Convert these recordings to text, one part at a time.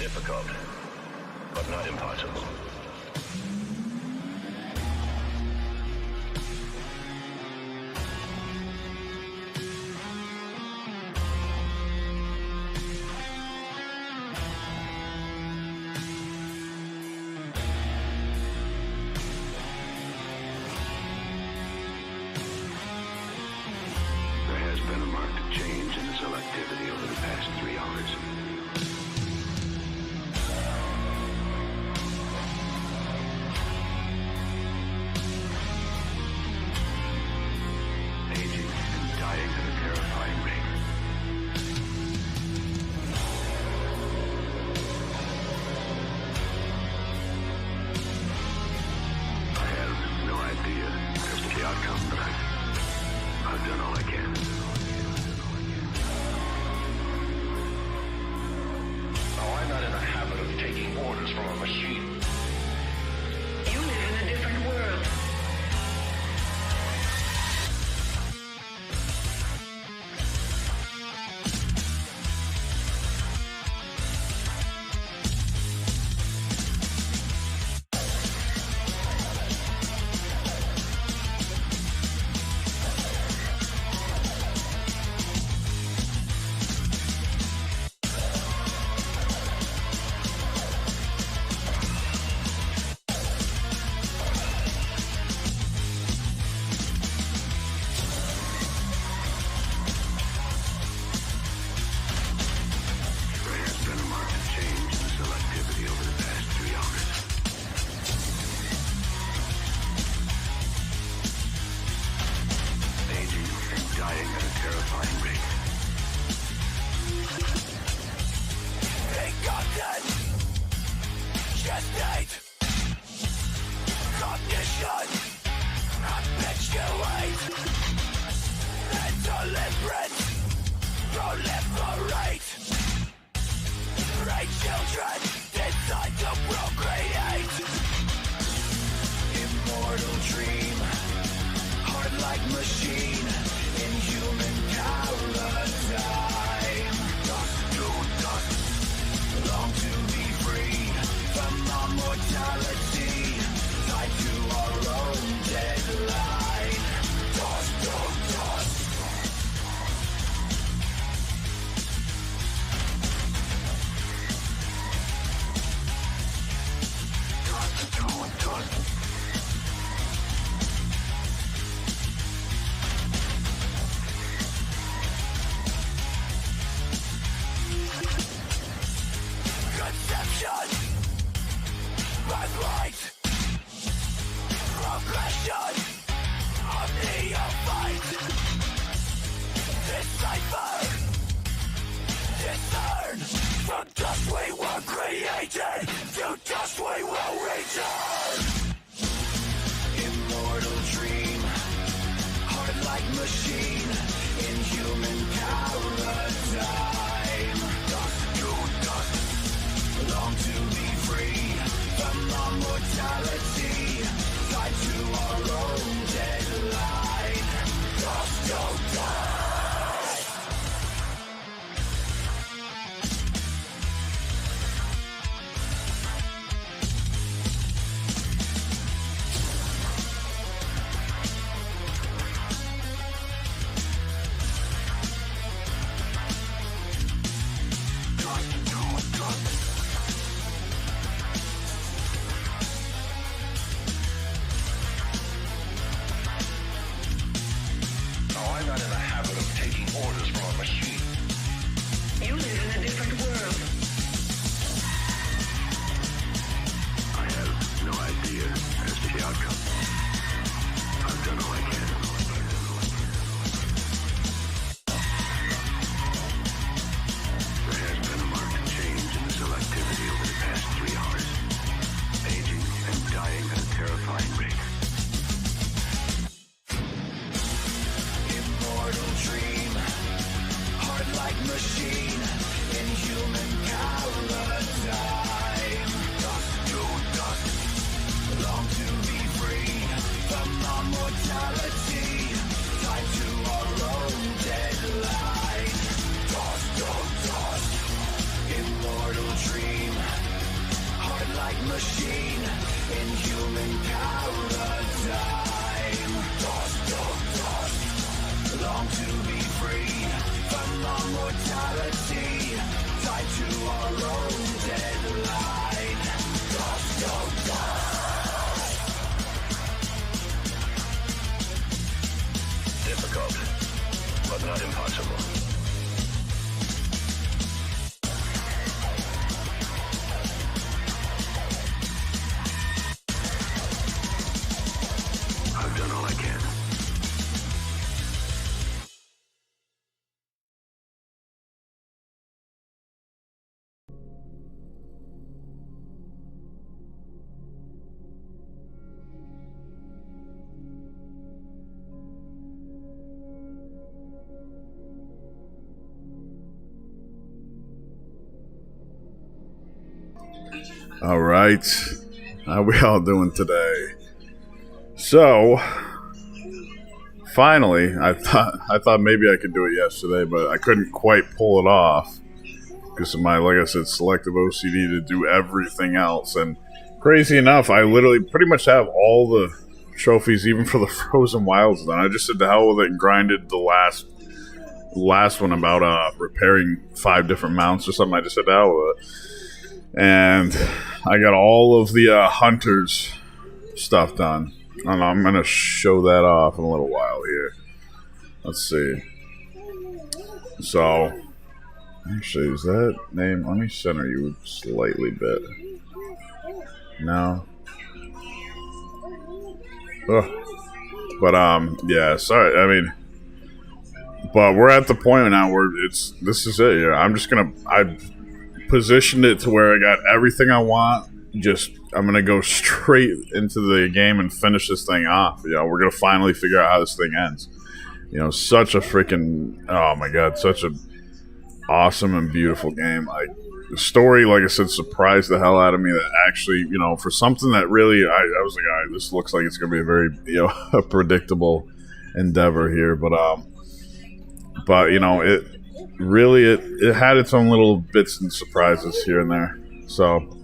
Difficult, but not impossible. There has been a marked change in the selectivity over the past 3 hours. Dying at a terrifying rate. I have no idea as to the outcome, but I've done all I can. Oh, I'm not in the habit of taking orders from a machine. You live in a different world. Immortal dream, Difficult, but not impossible. I've done all I can. All right, how we all doing today? So, finally, I thought maybe I could do it yesterday, but I couldn't quite pull it off because of my, like I said, selective OCD to do everything else. And crazy enough, I literally pretty much have all the trophies, even for the Frozen Wilds, done. I just said the hell with it and grinded the last one about repairing 5 different mounts or something. I just said the hell with it. And I got all of the Hunters stuff done. And I'm going to show that off in a little while here. Let's see. So, actually, is that name? Let me center you slightly bit. No. Ugh. But, yeah, sorry. I mean, but we're at the point now where this is it. Yeah, I'm just going to, I positioned it to where I got everything I want. I'm gonna go straight into the game and finish this thing off. You know, we're gonna finally figure out how this thing ends. You know, such a freaking, oh my god, such a awesome and beautiful game. The story, like I said, surprised the hell out of me. That actually, you know, for something that really, I was like, all right, this looks like it's gonna be a very, you know, a predictable endeavor here. But you know, it really, it had its own little bits and surprises here and there. So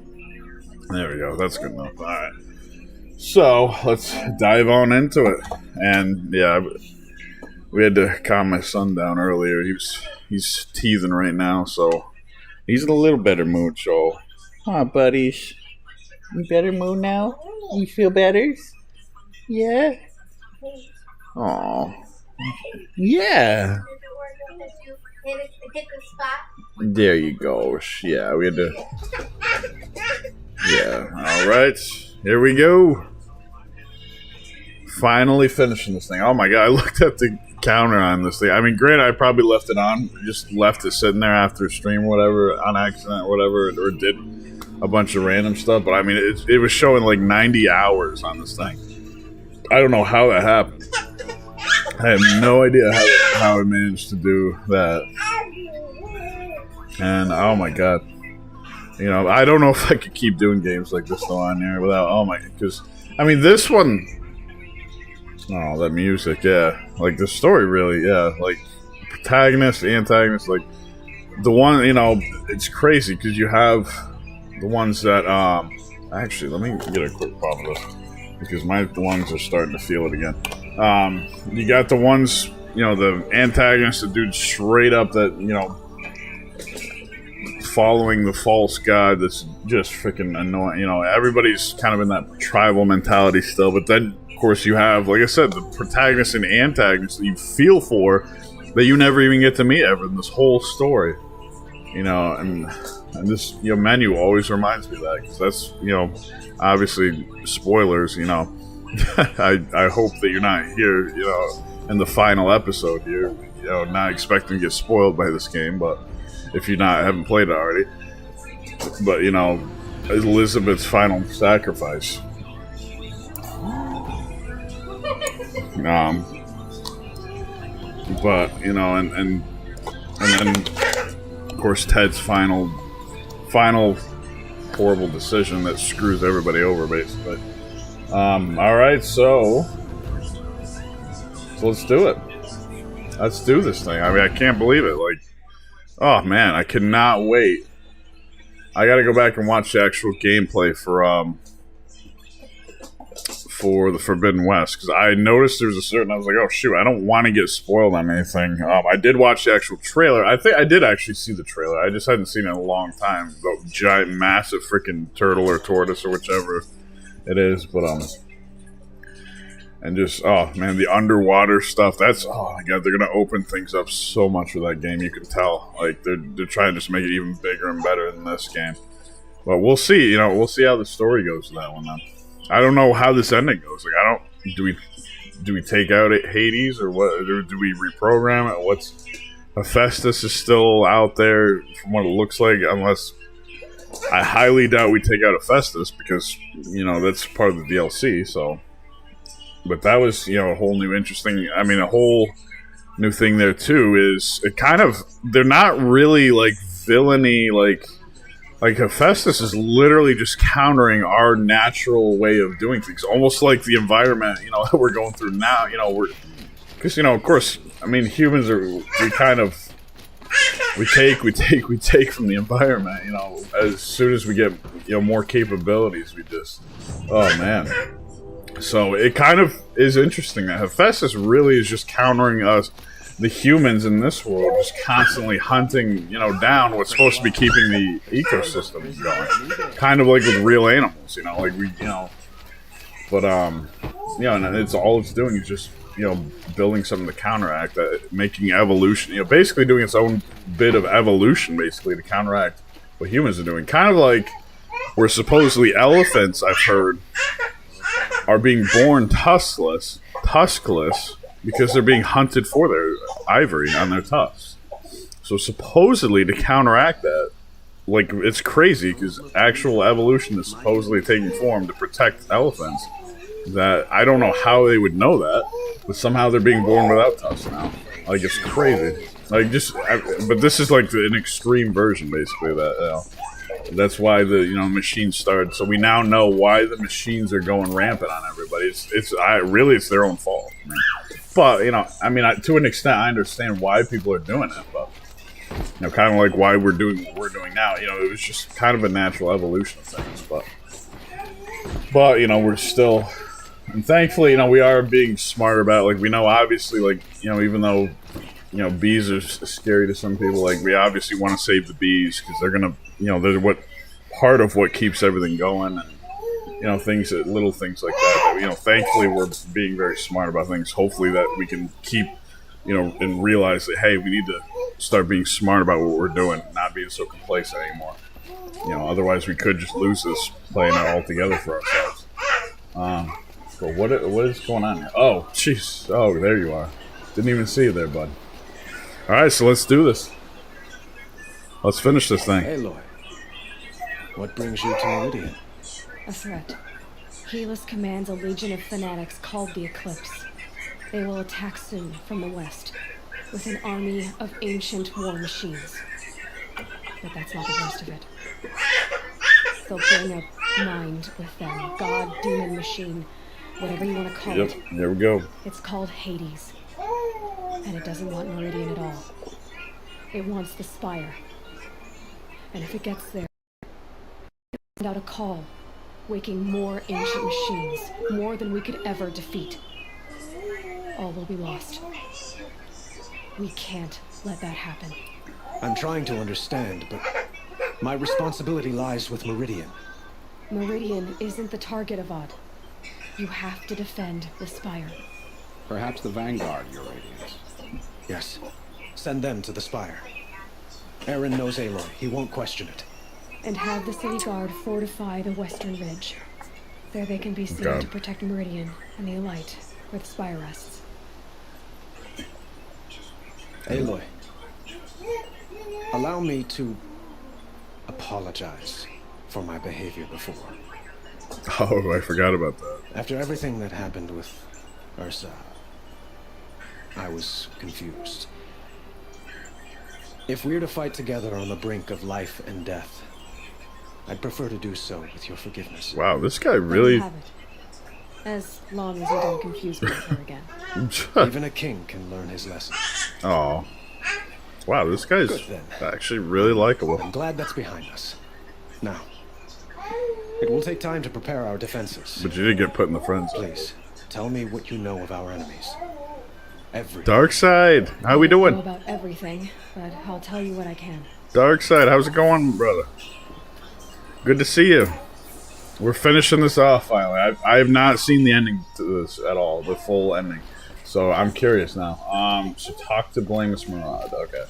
there we go. That's good enough. All right. So let's dive on into it. And yeah, we had to calm my son down earlier. He's teething right now, so he's in a little better mood. So, Aw, buddies. You better mood now? You feel better? Yeah? aw, Yeah. there you go. Yeah, we had to. Yeah. All right. Here we go. Finally finishing this thing. Oh my god! I looked at the counter on this thing. I mean, granted, I probably left it on, just left it sitting there after stream or whatever, on accident or whatever, or did a bunch of random stuff. But I mean, it was showing like 90 hours on this thing. I don't know how that happened. I have no idea how I managed to do that. And oh my god. You know, I don't know if I could keep doing games like this though on there without, oh my, because, I mean, this one, oh, that music, yeah, like the story really, yeah, like, protagonist, antagonist, like, the one, you know, it's crazy, because you have the ones that, actually, let me get a quick pop of this, because my lungs are starting to feel it again. You got the ones, you know, the antagonist, the dude straight up that, you know, following the false god that's just freaking annoying. You know, everybody's kind of in that tribal mentality still, but then, of course, you have, like I said, the protagonist and antagonist that you feel for that you never even get to meet ever in this whole story. You know, and this, you know, menu always reminds me of that, because that's, you know, obviously spoilers, you know. I hope that you're not here, you know, in the final episode here, you know, not expecting to get spoiled by this game, but if you haven't played it already. But, you know, Elizabeth's final sacrifice. But, you know, and then, of course, Ted's final horrible decision that screws everybody over, basically. Alright, so let's do it. Let's do this thing. I mean, I can't believe it. Like, oh man, I cannot wait. I gotta go back and watch the actual gameplay for the Forbidden West because I noticed there was a certain. I was like, oh shoot, I don't want to get spoiled on anything. I did watch the actual trailer. I think I did actually see the trailer. I just hadn't seen it in a long time. The giant, massive freaking turtle or tortoise or whichever it is, but and just oh man, the underwater stuff. That's oh my god, they're gonna open things up so much with that game. You can tell like they're trying to just make it even bigger and better than this game. But we'll see. You know, we'll see how the story goes with that one. Then I don't know how this ending goes. Like I don't. Do we take out Hades or what? Or do we reprogram it? What's Hephaestus is still out there from what it looks like, unless I highly doubt we take out Hephaestus because you know that's part of the DLC. So, but that was a whole new interesting. I mean, a whole new thing there too is it kind of they're not really like villainy like Hephaestus is literally just countering our natural way of doing things, almost like the environment, that we're going through now. Because of course, I mean, humans we take from the environment. As soon as we get more capabilities, we just oh man. So it kind of is interesting that Hephaestus really is just countering us. The humans in this world just constantly hunting, down what's supposed to be keeping the ecosystem going. Kind of like with real animals, like we, but and it's all it's doing is just, building something to counteract that, making evolution, basically doing its own bit of evolution, basically to counteract what humans are doing. Kind of like where supposedly elephants, I've heard, are being born tuskless, because they're being hunted for their ivory on their tusks. So supposedly to counteract that, like it's crazy because actual evolution is supposedly taking form to protect elephants. That I don't know how they would know that, but somehow they're being born without tusks now. Like it's crazy. But this is like an extreme version, basically. That's why the machines started. So we now know why the machines are going rampant on everybody. It's their own fault. But to an extent, I understand why people are doing it. But kind of like why we're doing what we're doing now. It was just kind of a natural evolution of things. But we're still, and thankfully, we are being smarter about it. Like we know, obviously, like even though bees are scary to some people, like we obviously want to save the bees because they're gonna, they're what part of what keeps everything going. And, little things like that. Thankfully we're being very smart about things. Hopefully that we can keep, and realize that, hey, we need to start being smart about what we're doing, not being so complacent anymore. Otherwise we could just lose this playing it all together for ourselves. So what is going on here? Oh, jeez. Oh, there you are. Didn't even see you there, bud. All right, so let's do this. Let's finish this thing. Aloy, what brings you to Meridian? A threat. Helis commands a legion of fanatics called the Eclipse. They will attack soon from the west, with an army of ancient war machines. But that's not the worst of it. They'll bring a mind with them. God, demon, machine, whatever you want to call it. Yep, there we go. It's called Hades. And it doesn't want Meridian at all. It wants the Spire. And if it gets there, it'll send out a call, waking more ancient machines, more than we could ever defeat. All will be lost. We can't let that happen. I'm trying to understand, but my responsibility lies with Meridian. Meridian isn't the target, Avad. You have to defend the Spire. Perhaps the Vanguard, Your Radiance. Yes. Send them to the Spire. Eren knows Aloy. He won't question it. And have the city guard fortify the western ridge. There they can be seen to protect Meridian and the Elite, where the Spire rests. Aloy, allow me to apologize for my behavior before. Oh, I forgot about that. After everything that happened with Ursa, I was confused. If we're to fight together on the brink of life and death, I'd prefer to do so with your forgiveness. Wow, this guy Let really... you have it. As long as you don't confuse me with her again. Even a king can learn his lesson. Oh. Wow, this guy's Good, then. actually really likable. I'm glad that's behind us. Now, It will take time to prepare our defenses. But you did get put in the friend zone. Please, tell me what you know of our enemies. Every Darkseid, how we I don't know doing? about everything, but I'll tell you what I can. Darkseid, how's it going, brother? Good to see you. We're finishing this off finally. I have not seen the ending to this at all, the full ending. So I'm curious now. So talk to Blameless Marauder. Okay.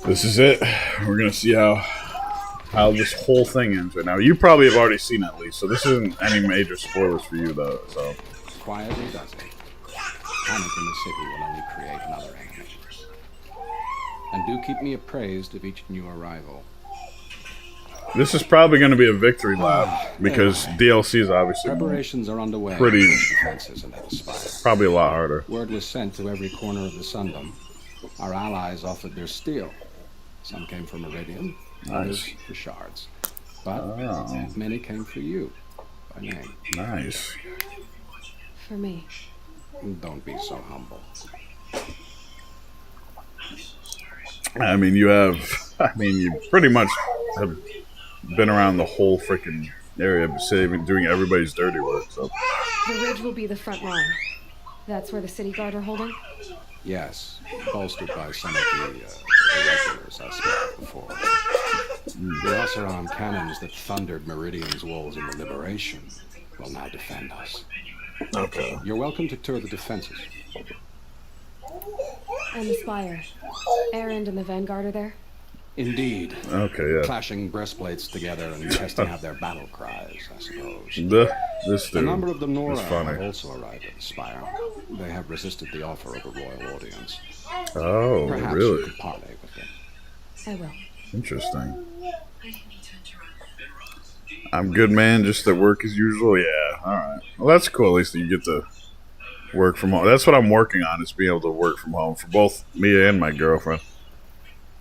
This is it. We're gonna see how this whole thing ends right now. You probably have already seen it at least, so this isn't any major spoilers for you though. So Quietly does it. Panic in the city will only create another enemy. And do keep me appraised of each new arrival. this is probably going to be a victory lap because DLC is obviously Preparations are underway. Pretty- for the defenses into the spire. probably a lot harder. Word was sent to every corner of the Sundom. Our allies offered their steel. Some came from Meridian, others Nice. for shards. But Oh. many came for you, by name. Nice. For me. Don't be so humble. I mean, you pretty much have been around the whole freaking area, saving, doing everybody's dirty work. So The ridge will be the front line. That's where the city guard are holding? Yes, bolstered by some of the irregulars I spoke of before. The Oseram cannons that thundered Meridian's walls in the Liberation will now defend us. okay. You're welcome to tour the defenses. And the spire. Erend and the Vanguard are there? Indeed. Okay, yeah. Clashing breastplates together and testing out their battle cries, I suppose. This A dude number of the Nora is funny. have also arrived at the spire. They have resisted the offer of a royal audience. Oh, Perhaps you really? could parley with them. I will. Interesting. I'm good, man. Just at work as usual. Yeah. All right. Well, that's cool. At least that you get to work from home. That's what I'm working on, is being able to work from home for both me and my girlfriend.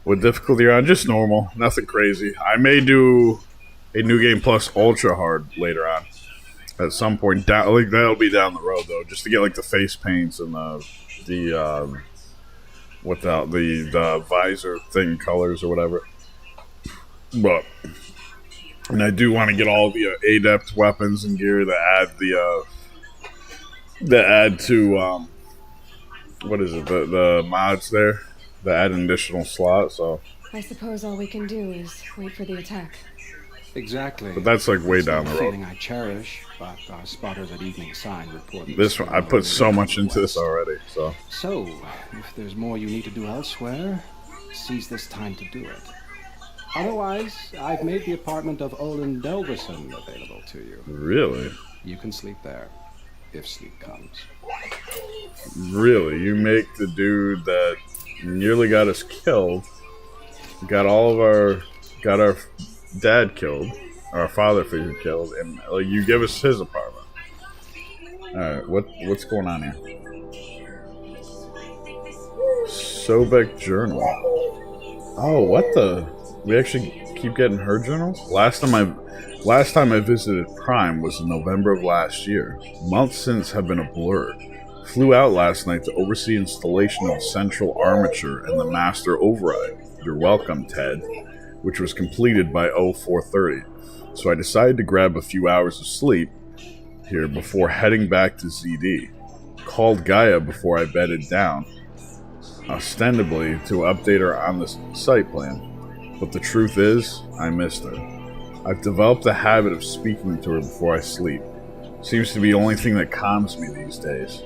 What difficulty you're on? Just normal. Nothing crazy. I may do a New Game Plus Ultra Hard later on. At some point, down, like, that'll be down the road though, just to get like the face paints and the without the visor thing colors or whatever. But and I do want to get all the adept weapons and gear that add to what is it, the mods there that add an additional slot. So, I suppose all we can do is wait for the attack. Exactly. but that's like way It's down not the a road. feeling I cherish, but our spotters at Evening Sign report This one, I put so much into this already. So So, if there's more you need to do elsewhere, seize this time to do it. Otherwise, I've made the apartment of Olin Delverson available to you. really, You can sleep there, if sleep comes. really, you make the dude that nearly got us killed, got our dad killed, our father figure killed, and like you give us his apartment. All right, what's going on here? Sobek journal. Oh, what the? We actually keep getting her journals. Last time I visited Prime was in November of last year. Months since have been a blur. Flew out last night to oversee installation of central armature and the master override. You're welcome, Ted. Which was completed by 0430. So I decided to grab a few hours of sleep here before heading back to ZD. Called Gaia before I bedded down, ostensibly to update her on the site plan. But the truth is, I missed her. I've developed a habit of speaking to her before I sleep. Seems to be the only thing that calms me these days.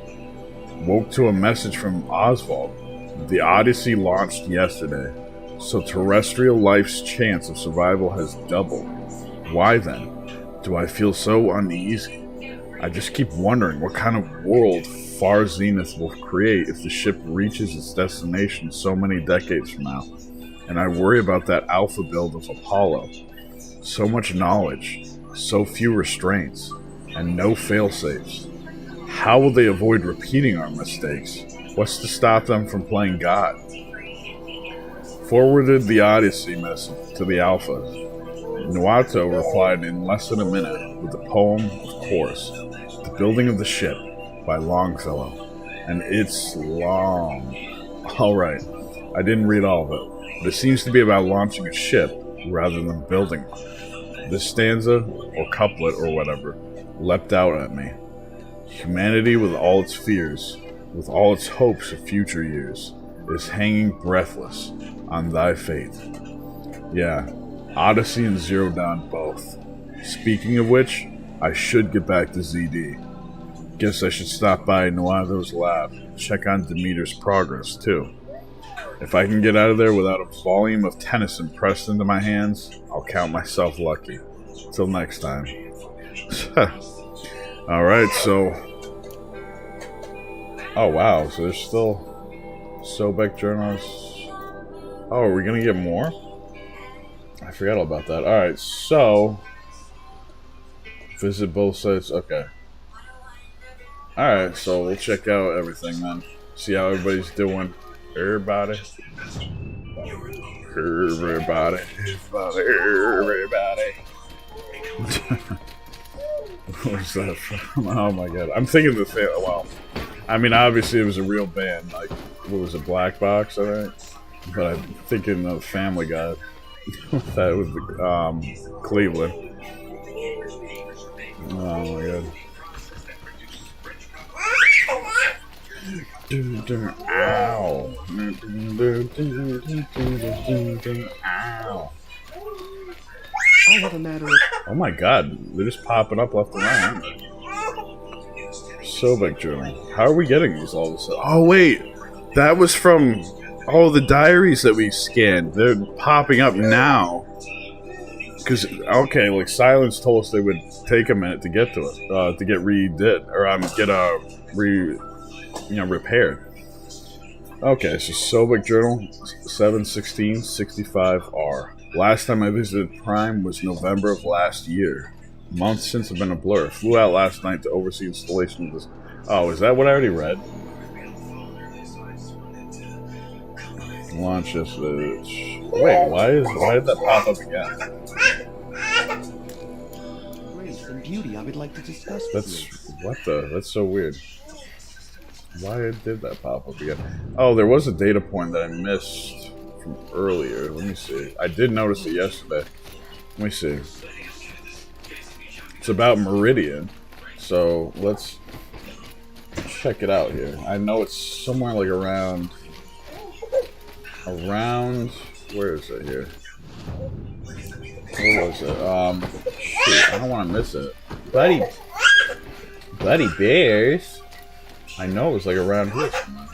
Woke to a message from Oswald. The Odyssey launched yesterday, so terrestrial life's chance of survival has doubled. Why then do I feel so uneasy? I just keep wondering what kind of world Far Zenith will create if the ship reaches its destination so many decades from now. And I worry about that alpha build of Apollo. So much knowledge, so few restraints, and no failsafes. How will they avoid repeating our mistakes? What's to stop them from playing God? Forwarded the Odyssey message to the Alpha. Nuato replied in less than a minute with the poem, of course, The Building of the Ship by Longfellow. And it's long. Alright, I didn't read all of it, but it seems to be about launching a ship rather than building one. This stanza, or couplet, or whatever, leapt out at me. Humanity with all its fears, with all its hopes of future years, is hanging breathless on thy fate. Yeah, Odyssey and Zero Dawn both. Speaking of which, I should get back to ZD. Guess I should stop by Noido's lab, check on Demeter's progress too. If I can get out of there without a volume of Tennyson pressed into my hands, I'll count myself lucky. Till next time. Alright, so... Oh wow, so there's still Sobek journals. Oh, are we gonna get more? I forgot all about that. Alright, so... Visit both sites, okay. Alright, so we'll check out everything then. See how everybody's doing. Everybody. Where's that from? Oh my god. I'm thinking the thing. Well, I mean, obviously it was a real band. Like, what was it, Black Box, I think? But I'm thinking of Family Guy. That was Cleveland. Oh my god. Ow. Ow. I have a matter of... Oh my god, they're just popping up left and right, aren't they? Sobek journal. How are we getting these all of a sudden? Oh wait, that was from all the diaries that we scanned. They're popping up now. Because, okay, like Silence told us they would take a minute to get to it, to get redid, or repaired. Okay, so Sobek Journal 7/16/65R. Last time I visited Prime was November of last year. Months since have been a blur. Flew out last night to oversee installation of this. Oh, is that what I already read? Launch this. Wait, why did that pop up again? Grace and beauty I would like to discuss with you. That's so weird. Why did that pop up again? Oh, there was a data point that I missed from earlier. Let me see. I did notice it yesterday. Let me see. It's about Meridian. So let's check it out here. I know it's somewhere like around, where is it here? Where was it? Shoot, I don't want to miss it. Buddy Bears. I know it was like around here somewhere.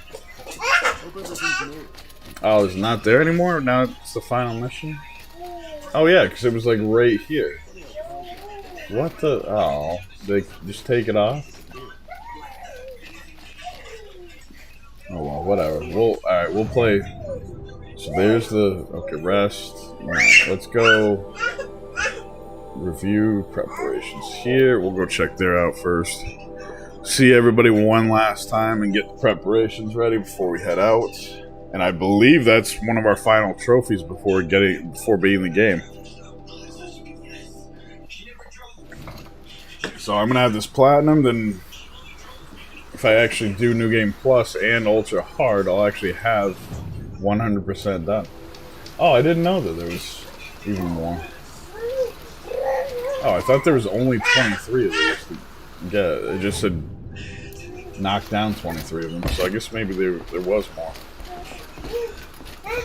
Oh, it's not there anymore? Now it's the final mission? Oh yeah, because it was like right here. What the? Oh, they just take it off? Oh well, whatever. Alright, we'll play. So there's the, okay, rest. Right, let's go review preparations here. We'll go check there out first. See everybody one last time and get the preparations ready before we head out. And I believe that's one of our final trophies before beating the game. So I'm gonna have this platinum, then if I actually do New Game Plus and Ultra Hard, I'll actually have 100% done. Oh, I didn't know that there was even more. Oh, I thought there was only 23 of these. Yeah, it just said knock down 23 of them, so I guess maybe there was more.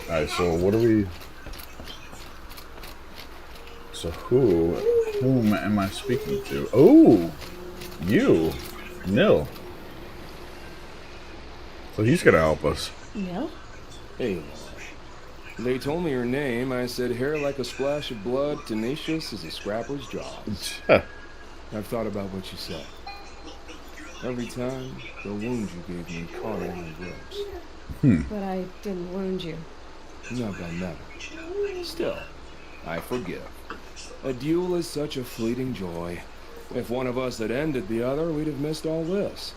Alright, so what are we... So whom am I speaking to? Oh! You! Nil. So he's gonna help us. Nil? Hey. They told me your name. I said hair like a splash of blood, tenacious as a scrapper's jaws. I've thought about what you said. Every time, the wound you gave me caught on my ribs. But I didn't wound you. Not by never. Still, I forgive. A duel is such a fleeting joy. If one of us had ended the other, we'd have missed all this.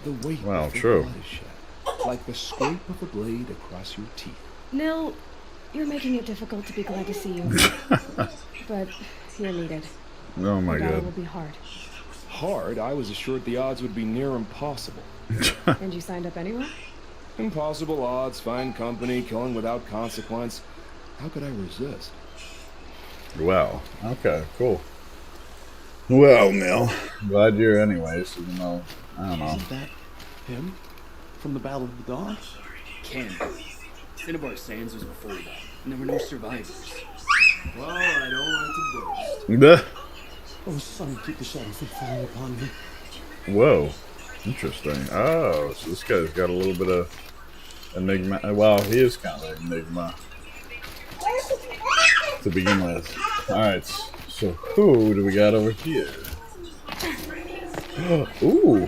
The weight of the blood is shed, like the scrape of a blade across your teeth. Nil, you're making it difficult to be glad to see you. But you're needed. Oh my The battle god. will be hard. Hard? I was assured the odds would be near impossible. And you signed up anyway? Impossible odds, fine company, killing without consequence. How could I resist? Well, okay, cool. Well, Neil, glad you're here anyways, even though, I don't know. Isn't that him? From the Battle of the Dawn? Can be. Cinnabar Sands was before that, and there were no survivors. Well, I don't like to boast. Oh, son, keep the shadow from falling upon me. Whoa, interesting. Oh, so this guy's got a little bit of enigma. Well, he is kind of an enigma to begin with. Alright, so who do we got over here? Ooh,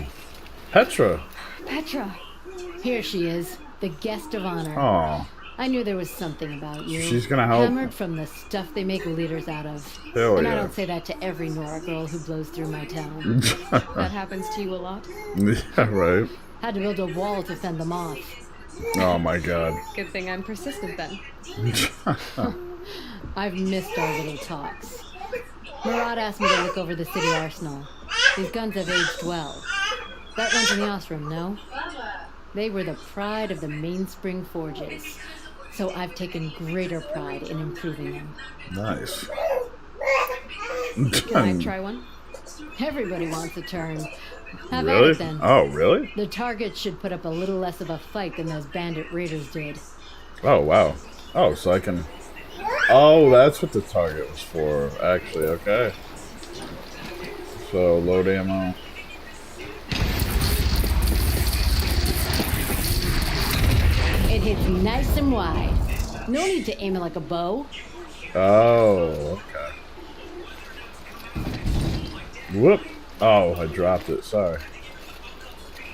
Petra. Petra. Here she is, the guest of honor. Oh, I knew there was something about you. she's gonna help. Hammered from the stuff they make leaders out of. Hell and I yeah. don't say that to every Nora girl who blows through my town. That happens to you a lot? Yeah, right. Had to build a wall to fend them off. Oh my god. Good thing I'm persistent then. I've missed our little talks. Murad asked me to look over the city arsenal. These guns have aged well. That runs in the Ostrom, no? They were the pride of the Mainspring Forges. So I've taken greater pride in improving them. Nice. Can I try one? Everybody wants a turn. Have at Really? it then. Oh, really? The targets should put up a little less of a fight than those bandit raiders did. Oh, wow. Oh, so I can... Oh, that's what the target was for, actually. Okay. So, load ammo. It hits nice and wide. No need to aim it like a bow. Oh, okay. Whoop. Oh, I dropped it. Sorry.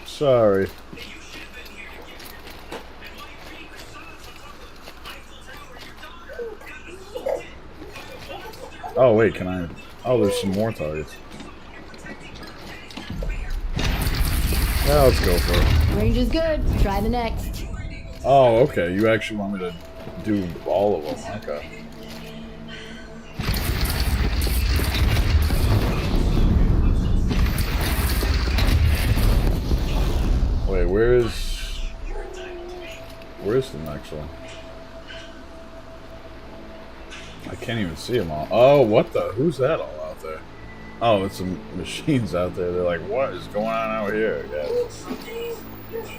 Sorry. Oh, wait, can I... Oh, there's some more targets. Yeah, let's go for it. Range is good. Try the next. Oh, okay. You actually want me to do all of them. Okay. Wait, where's the next one? I can't even see them all. Oh, what the? Who's that all out there? Oh, it's some machines out there. They're like, what is going on out here, guys?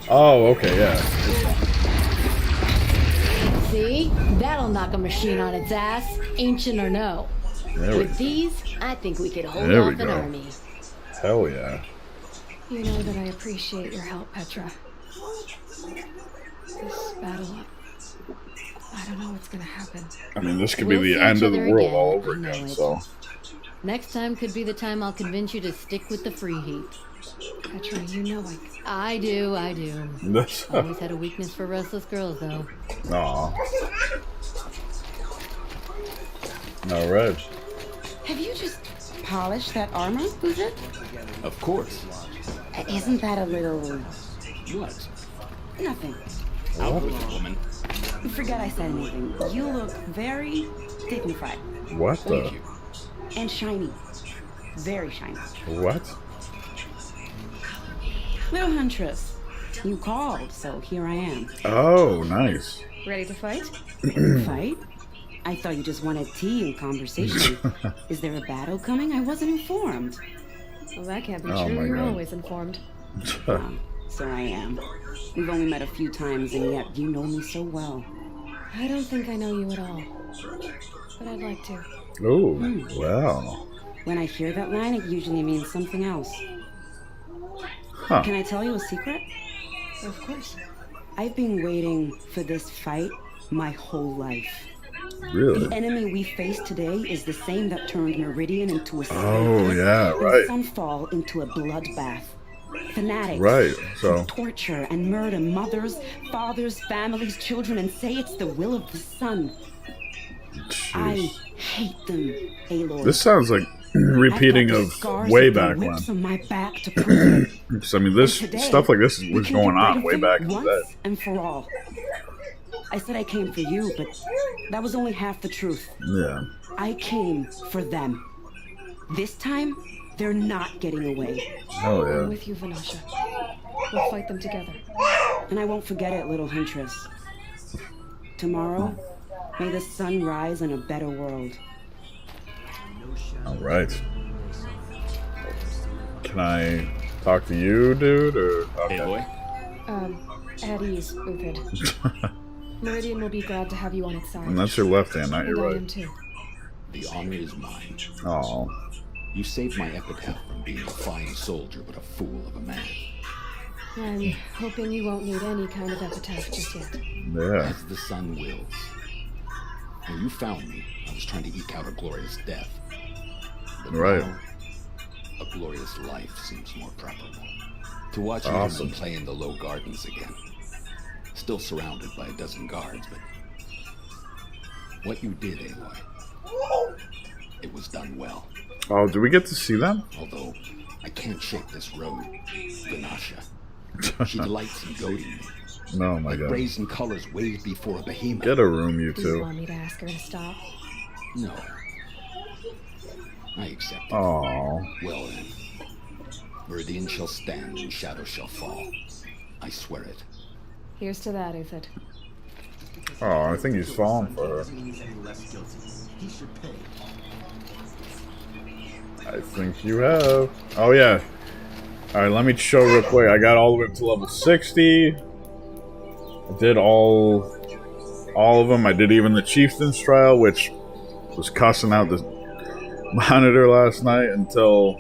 Oh, okay, yeah. See? That'll knock a machine on its ass, ancient or no. There we With go. these, I think we could hold There we off an go. army. Hell yeah. You know that I appreciate your help, Petra. This battle, I don't know what's gonna happen. I mean, this could We'll be see the end each of the other world again, all over I know again, it. so. Next time could be the time I'll convince you to stick with the free heat. Petra, you know I do. Always had a weakness for restless girls, though. Aw. Alright. Have you just polished that armor, Buzit? Of course. Isn't that a little... What? Nothing. Out with it, woman. Forget I said anything. You look very dignified. What the? Thank you. And shiny. Very shiny. What? Little Huntress, you called, so here I am. Oh, nice. Ready to fight? Fight? I thought you just wanted tea and conversation. Is there a battle coming? I wasn't informed. Well, that can't be Oh true. my You're God. always informed. So I am. We've only met a few times, and yet you know me so well. I don't think I know you at all. But I'd like to. Oh, wow. When I hear that line, it usually means something else. Huh. Can I tell you a secret? Of course. I've been waiting for this fight my whole life. Really? The enemy we face today is the same that turned Meridian into a slave Oh, pit yeah, and right. Sunfall into a bloodbath. Fanatics Right, so- who torture and murder mothers, fathers, families, children, and say it's the will of the sun. I hate them, Aloy. This sounds like repeating I've got of scars way of the back when. whips on my back to prove it. So, I mean, this And today, stuff like this we was can going get rid on of way them back in the once day. and for all. I said I came for you, but that was only half the truth. Yeah. I came for them. This time, they're not getting away. Oh, I'm yeah. with you, Vanasha. We'll fight them together. And I won't forget it, little Huntress. Tomorrow, may the sun rise in a better world. All right. Can I talk to you, dude? Or okay. Hey, boy. At ease, Uthid. Meridian will be glad to have you on its side. And that's your left hand, not And your I right. am too. The honor is mine. Oh. You saved my epitaph from being a fine soldier, but a fool of a man. I'm hoping you won't need any kind of epitaph just yet. Yeah. As the sun wills. When you found me, I was trying to eke out a glorious death. But Right. now, a glorious life seems more preferable. To watch Awesome. you play in the low gardens again. Still surrounded by a dozen guards, but what you did, Aloy, it was done well. Oh, do we get to see them? Although I can't shake this road, Ganasha. She delights in goading me. No, my Like God. brazen colors waved before a behemoth. Get a room, you Do you two. want me to ask her to stop? No. I accept it. Oh. Well then. Meridian shall stand and shadow shall fall. I swear it. Here's to that, Uthid. Oh, I think he's falling for her. I think you have. Oh, yeah. Alright, let me show real quick. I got all the way up to level 60. I did all of them. I did even the Chieftain's Trial, which was cussing out the monitor last night until...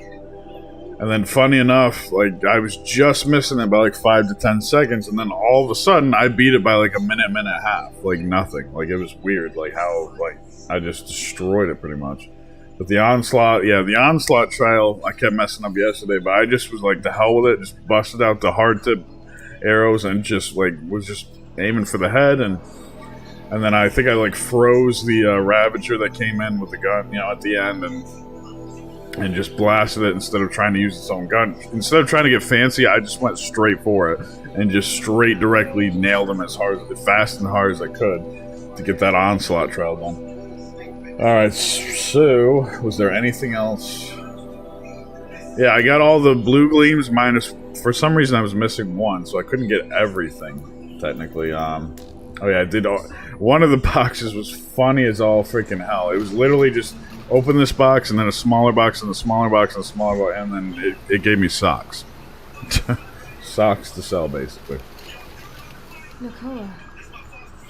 And then, funny enough, like, I was just missing it by like 5 to 10 seconds, and then all of a sudden, I beat it by like a minute and a half. Like, nothing. Like, it was weird, like, how, like, I just destroyed it pretty much. But the Onslaught, yeah, the Onslaught trial, I kept messing up yesterday, but I just was like, the hell with it, just busted out the hard tip arrows and just, like, was just aiming for the head, and then I think I, like, froze the Ravager that came in with the gun, you know, at the end, and just blasted it instead of trying to use its own gun. Instead of trying to get fancy, I just went straight for it and just straight directly nailed him as fast and hard as I could to get that Onslaught trial done. Alright, so was there anything else? Yeah, I got all the blue gleams minus, for some reason I was missing one, so I couldn't get everything, technically. Oh yeah, I did one of the boxes was funny as all freaking hell. It was literally just open this box and then a smaller box and a smaller box and a smaller box, and then it gave me socks. Socks to sell, basically. Nakoa,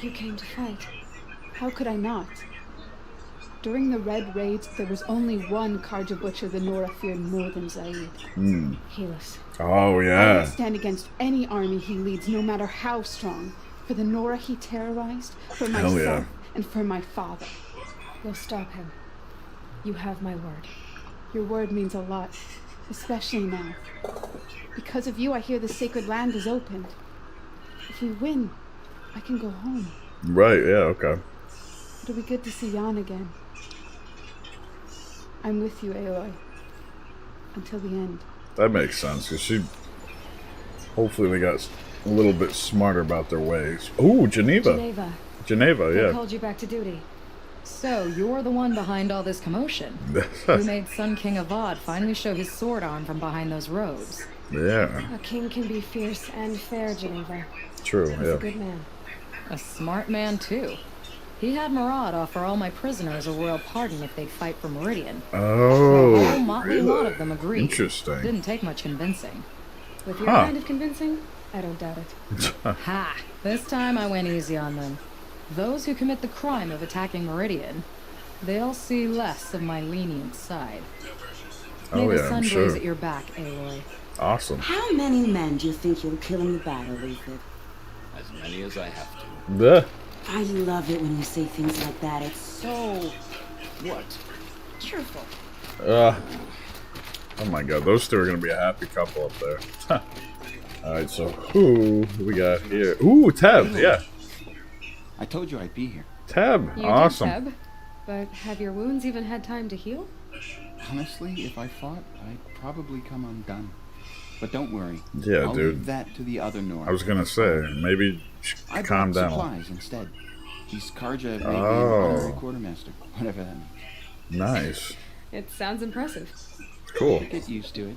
you came to fight. How could I not? During the Red Raids, there was only one Karja Butcher the Nora feared more than Zaid. Helis. Oh, I yeah. will stand against any army he leads, no matter how strong. For the Nora he terrorized, for Hell myself, yeah. and for my father. We'll stop him. You have my word. Your word means a lot, especially now. Because of you, I hear the sacred land is opened. If we win, I can go home. Right, yeah, okay. It'll be good to see Jan again. I'm with you, Aloy. Until the end. That makes sense, because hopefully they got a little bit smarter about their ways. Ooh, Geneva. Geneva, They yeah. called you back to duty. So, you're the one behind all this commotion. Who made Sun King Avad finally show his sword arm from behind those robes? Yeah, A king can be fierce and fair, Geneva. true, He's yeah. a good man. A smart man, too. He had Murad offer all my prisoners a royal pardon if they'd fight for Meridian. Oh, A whole motley lot really? of them agreed. Interesting. Didn't take much convincing. With your Huh. kind of convincing, I don't doubt it. Ha! This time I went easy on them. Those who commit the crime of attacking Meridian, they'll see less of my lenient side. May Oh, the yeah, sun I'm blaze sure. at your back, Aloy. Awesome. How many men do you think you'll kill in the battle, Uthid? As many as I have to. Bleh. I love it when you say things like that. It's so What? cheerful. Oh my god, those two are going to be a happy couple up there. Alright, so who do we got here? Ooh, Teb, yeah. I told you I'd be here. Tab, You awesome. did, Teb. But have your wounds even had time to heal? Honestly, if I fought, I'd probably come undone. But don't worry. Yeah, I'll dude. leave that to the other Nora. I was gonna say, maybe I calm brought down. supplies instead. He's Karja made me an Oh. honorary quartermaster, whatever that means. Nice. It sounds impressive. Cool. Get used to it.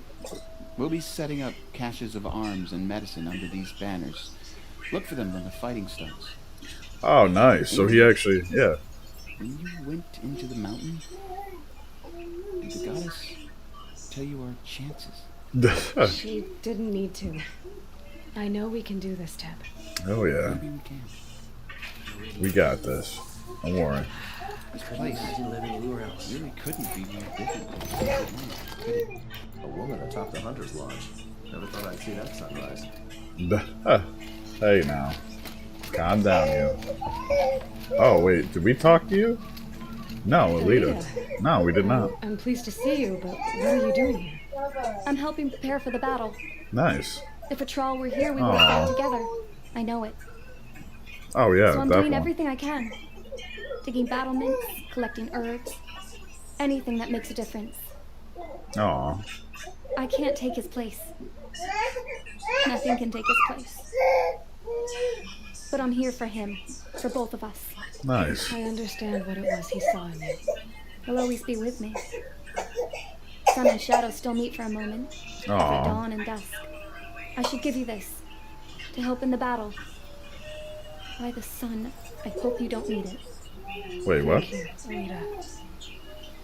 We'll be setting up caches of arms and medicine under these banners. Look for them when the fighting starts. Oh, nice. So he actually, yeah. When you went into the mountain, Did the goddess tell you our chances? She didn't need to. I know we can do this, Teb. Oh yeah. Maybe we can. We got this. Don't worry. This place really couldn't be more different. A woman atop the Hunter's Lodge. Never thought I'd see that sunrise. Hey now. Calm down, you. Oh, wait. Did we talk to you? No, Alita. No, we did not. I'm pleased to see you, but what are you doing here? I'm helping prepare for the battle. Nice. If a troll were here, we would have fought together. I know it. Oh, yeah, So I'm definitely. doing everything I can. Digging battlements, collecting herbs, anything that makes a difference. Aw. I can't take his place. Nothing can take his place. But I'm here for him, for both of us. Nice. I understand what it was he saw in you. He'll always be with me. Sun and shadow still meet for a moment. Aw. Every dawn and dusk. I should give you this, to help in the battle. By the sun, I hope you don't need it. Wait, what? Thank you, Alita.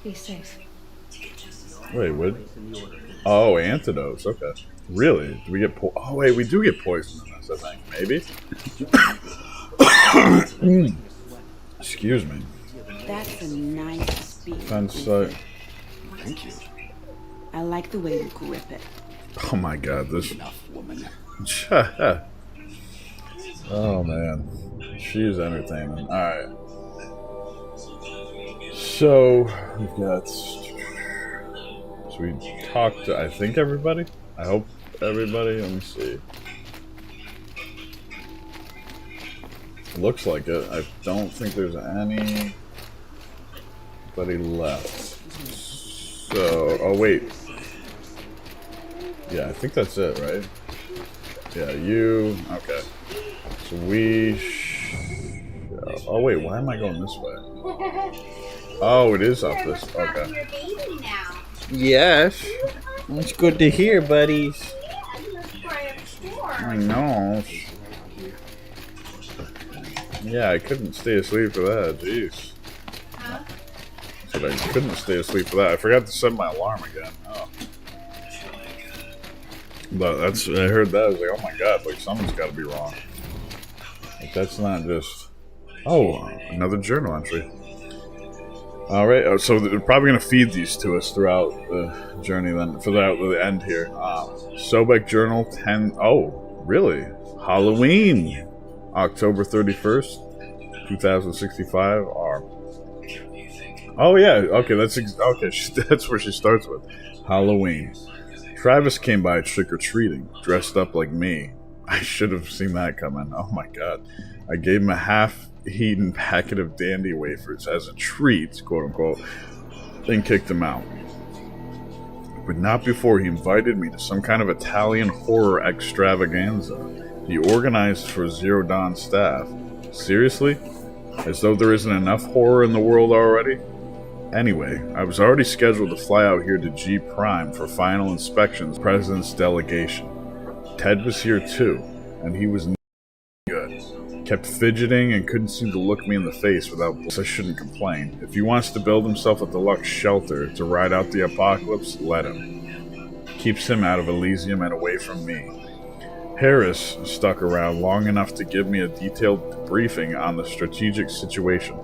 Be safe. Wait, what? Oh, antidotes. Okay. Really? Do we get oh, wait, we do get poison in this, I think. Maybe? Excuse me. That's a nice speech. Thank you. I like the way you grip it. Oh my god, this. Enough, woman. Oh man. She's entertaining. Alright. So, we've got. So we talked to, I think, everybody? I hope everybody. Let me see. Looks like it. I don't think there's anybody left. So, oh wait. Yeah, I think that's it, right? Yeah, you. Okay. So we. Oh wait, why am I going this way? Oh, it is up this. Okay. Yes. It's good to hear, buddies. I know. Yeah, I couldn't stay asleep for that. Jeez. So I couldn't stay asleep for that. I forgot to set my alarm again. Oh. But that's. I heard that. I was like, oh my god, like something's got to be wrong. Like that's not just. Oh, another journal entry. All right, so they're probably gonna feed these to us throughout the journey. Then, throughout the end here, Sobek Journal 10. Oh, really? Halloween, October 31st, 2065. Oh yeah, okay, okay. That's where she starts with Halloween. Travis came by trick-or-treating, dressed up like me. I should have seen that coming. Oh my god. I gave him a half-eaten packet of dandy wafers as a treat, quote-unquote, then kicked him out. But not before he invited me to some kind of Italian horror extravaganza he organized for Zero Dawn staff. Seriously? As though there isn't enough horror in the world already? Anyway, I was already scheduled to fly out here to G Prime for final inspections of the President's delegation. Ted was here too, and he was good. Kept fidgeting and couldn't seem to look me in the face without. I shouldn't complain. If he wants to build himself a deluxe shelter to ride out the apocalypse, let him. Keeps him out of Elysium and away from me. Harris stuck around long enough to give me a detailed briefing on the strategic situation.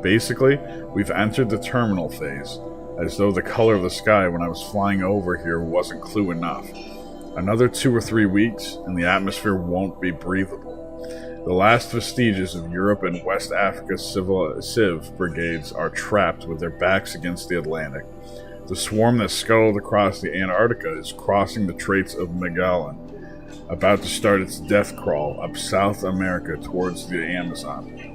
Basically, we've entered the terminal phase, as though the color of the sky when I was flying over here wasn't clue enough. Another 2 or 3 weeks, and the atmosphere won't be breathable. The last vestiges of Europe and West Africa Civ brigades are trapped with their backs against the Atlantic. The swarm that scuttled across the Antarctica is crossing the Straits of Magellan, about to start its death crawl up South America towards the Amazon.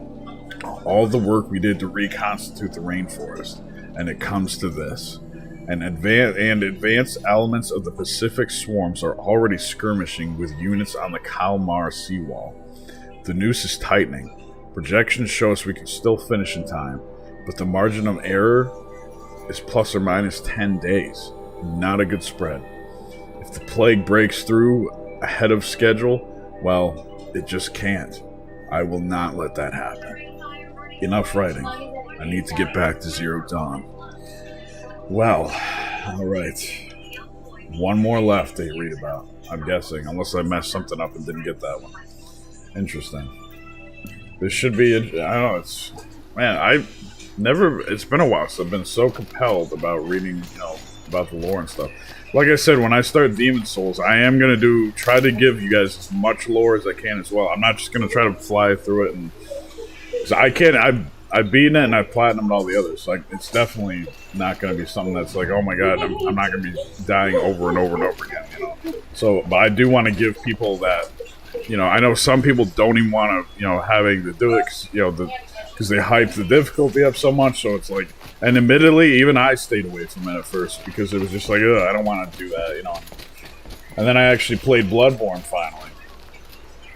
All the work we did to reconstitute the rainforest, and it comes to this. Advanced elements of the Pacific swarms are already skirmishing with units on the Kalmar seawall. The noose is tightening. Projections show us we can still finish in time, but the margin of error is plus or minus 10 days. Not a good spread. If the plague breaks through ahead of schedule, well, it just can't. I will not let that happen. Enough writing. I need to get back to Zero Dawn. Well, all right. One more left to read about, I'm guessing, unless I messed something up and didn't get that one. Interesting. This should be, I don't know, it's, man, it's been a while, so I've been so compelled about reading, about the lore and stuff. Like I said, when I start Demon Souls, I am going to try to give you guys as much lore as I can as well. I'm not just going to try to fly through it, and cause I've beaten it and I've platinumed all the others. Like, it's definitely not going to be something that's like, oh my god, I'm not going to be dying over and over and over again, So, but I do want to give people that, I know some people don't even want to, having to do it, because they hype the difficulty up so much, so it's like, and admittedly, even I stayed away from it at first, because it was just like, ugh, I don't want to do that, And then I actually played Bloodborne finally.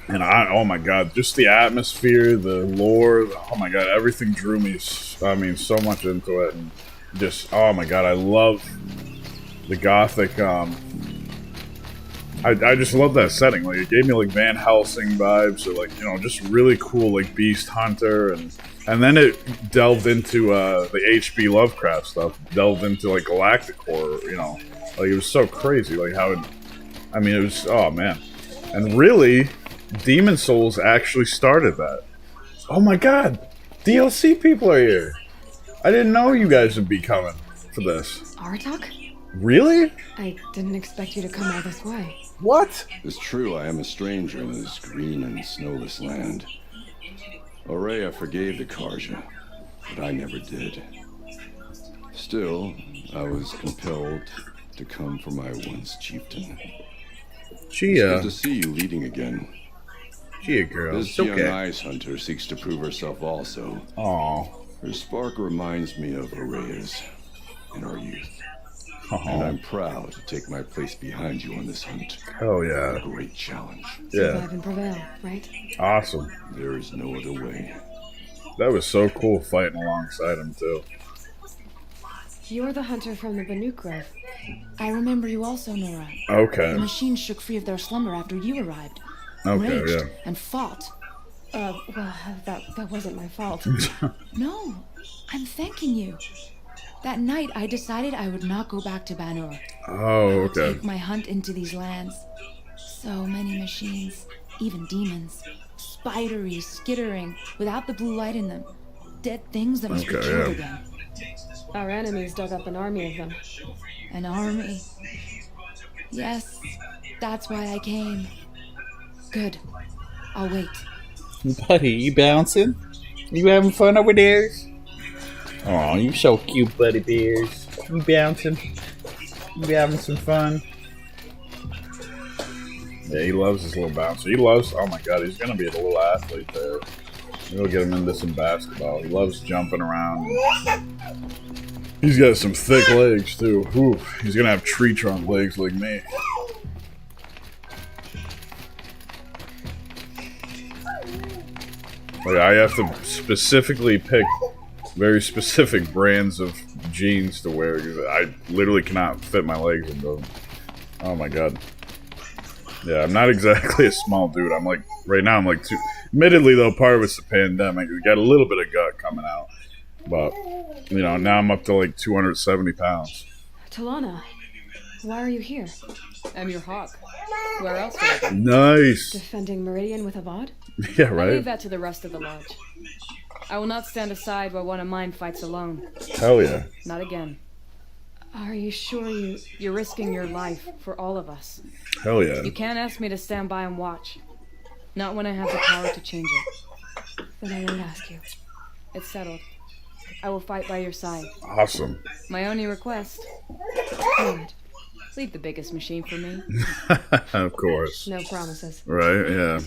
And oh my god, just the atmosphere, the lore, oh my god, everything drew me, so much into it, and just, oh my god, I love the gothic, I just love that setting. Like, it gave me like Van Helsing vibes, or like, just really cool, like Beast Hunter, and then it delved into the H.P. Lovecraft stuff, delved into like galactic horror, like it was so crazy, like how it was, oh man, and really, Demon Souls actually started that. Oh my god, DLC people are here. I didn't know you guys would be coming for this. Aratak? Really? I didn't expect you to come all this way. What? It's true, I am a stranger in this green and snowless land. Aurea forgave the Karja, but I never did. Still, I was compelled to come for my once chieftain. It's good to see you leading again. Girl. This young ice hunter seeks to prove herself also. Aww. Her spark reminds me of Aurea's in our youth. Aww. And I'm proud to take my place behind you on this hunt. Hell yeah. A great challenge. Survive and prevail, right? Awesome. There is no other way. That was so cool fighting alongside him too. You're the hunter from the Banuk Grove. I remember you also, Nora. Okay. The machines shook free of their slumber after you arrived. Okay, Raged yeah. and fought. Well, that wasn't my fault. No, I'm thanking you. That night, I decided I would not go back to Banur. Oh, I would okay. take my hunt into these lands. So many machines, even demons. Spidery, skittering, without the blue light in them. Dead things that must be killed again. Our enemies dug up an army of them. An army. Yes, that's why I came. Good. I'll wait. Buddy, you bouncing? You having fun over there? Aw, you so cute, Buddy Bears. You bouncing? You having some fun? Yeah, he loves his little bouncer. He loves, oh my god, he's gonna be a little athlete there. We'll get him into some basketball. He loves jumping around. He's got some thick legs too. Whew. He's gonna have tree trunk legs like me. Like, I have to specifically pick very specific brands of jeans to wear because I literally cannot fit my legs in them. Oh my god. Yeah, I'm not exactly a small dude. I'm like, right now I'm like two. Admittedly though, part of it's the pandemic. We got a little bit of gut coming out. But, now I'm up to like 270 pounds. Talana, why are you here? I'm your hawk. Where else would I be? Nice. Defending Meridian with Avad? Yeah, I right? leave that to the rest of the lodge. I will not stand aside while one of mine fights alone. Hell yeah. Not again. Are you sure you're risking your life for all of us? Hell yeah. You can't ask me to stand by and watch. Not when I have the power to change it. Then I won't ask you. It's settled. I will fight by your side. Awesome. My only request. Good. Leave the biggest machine for me. Of course. No promises. Right, yeah.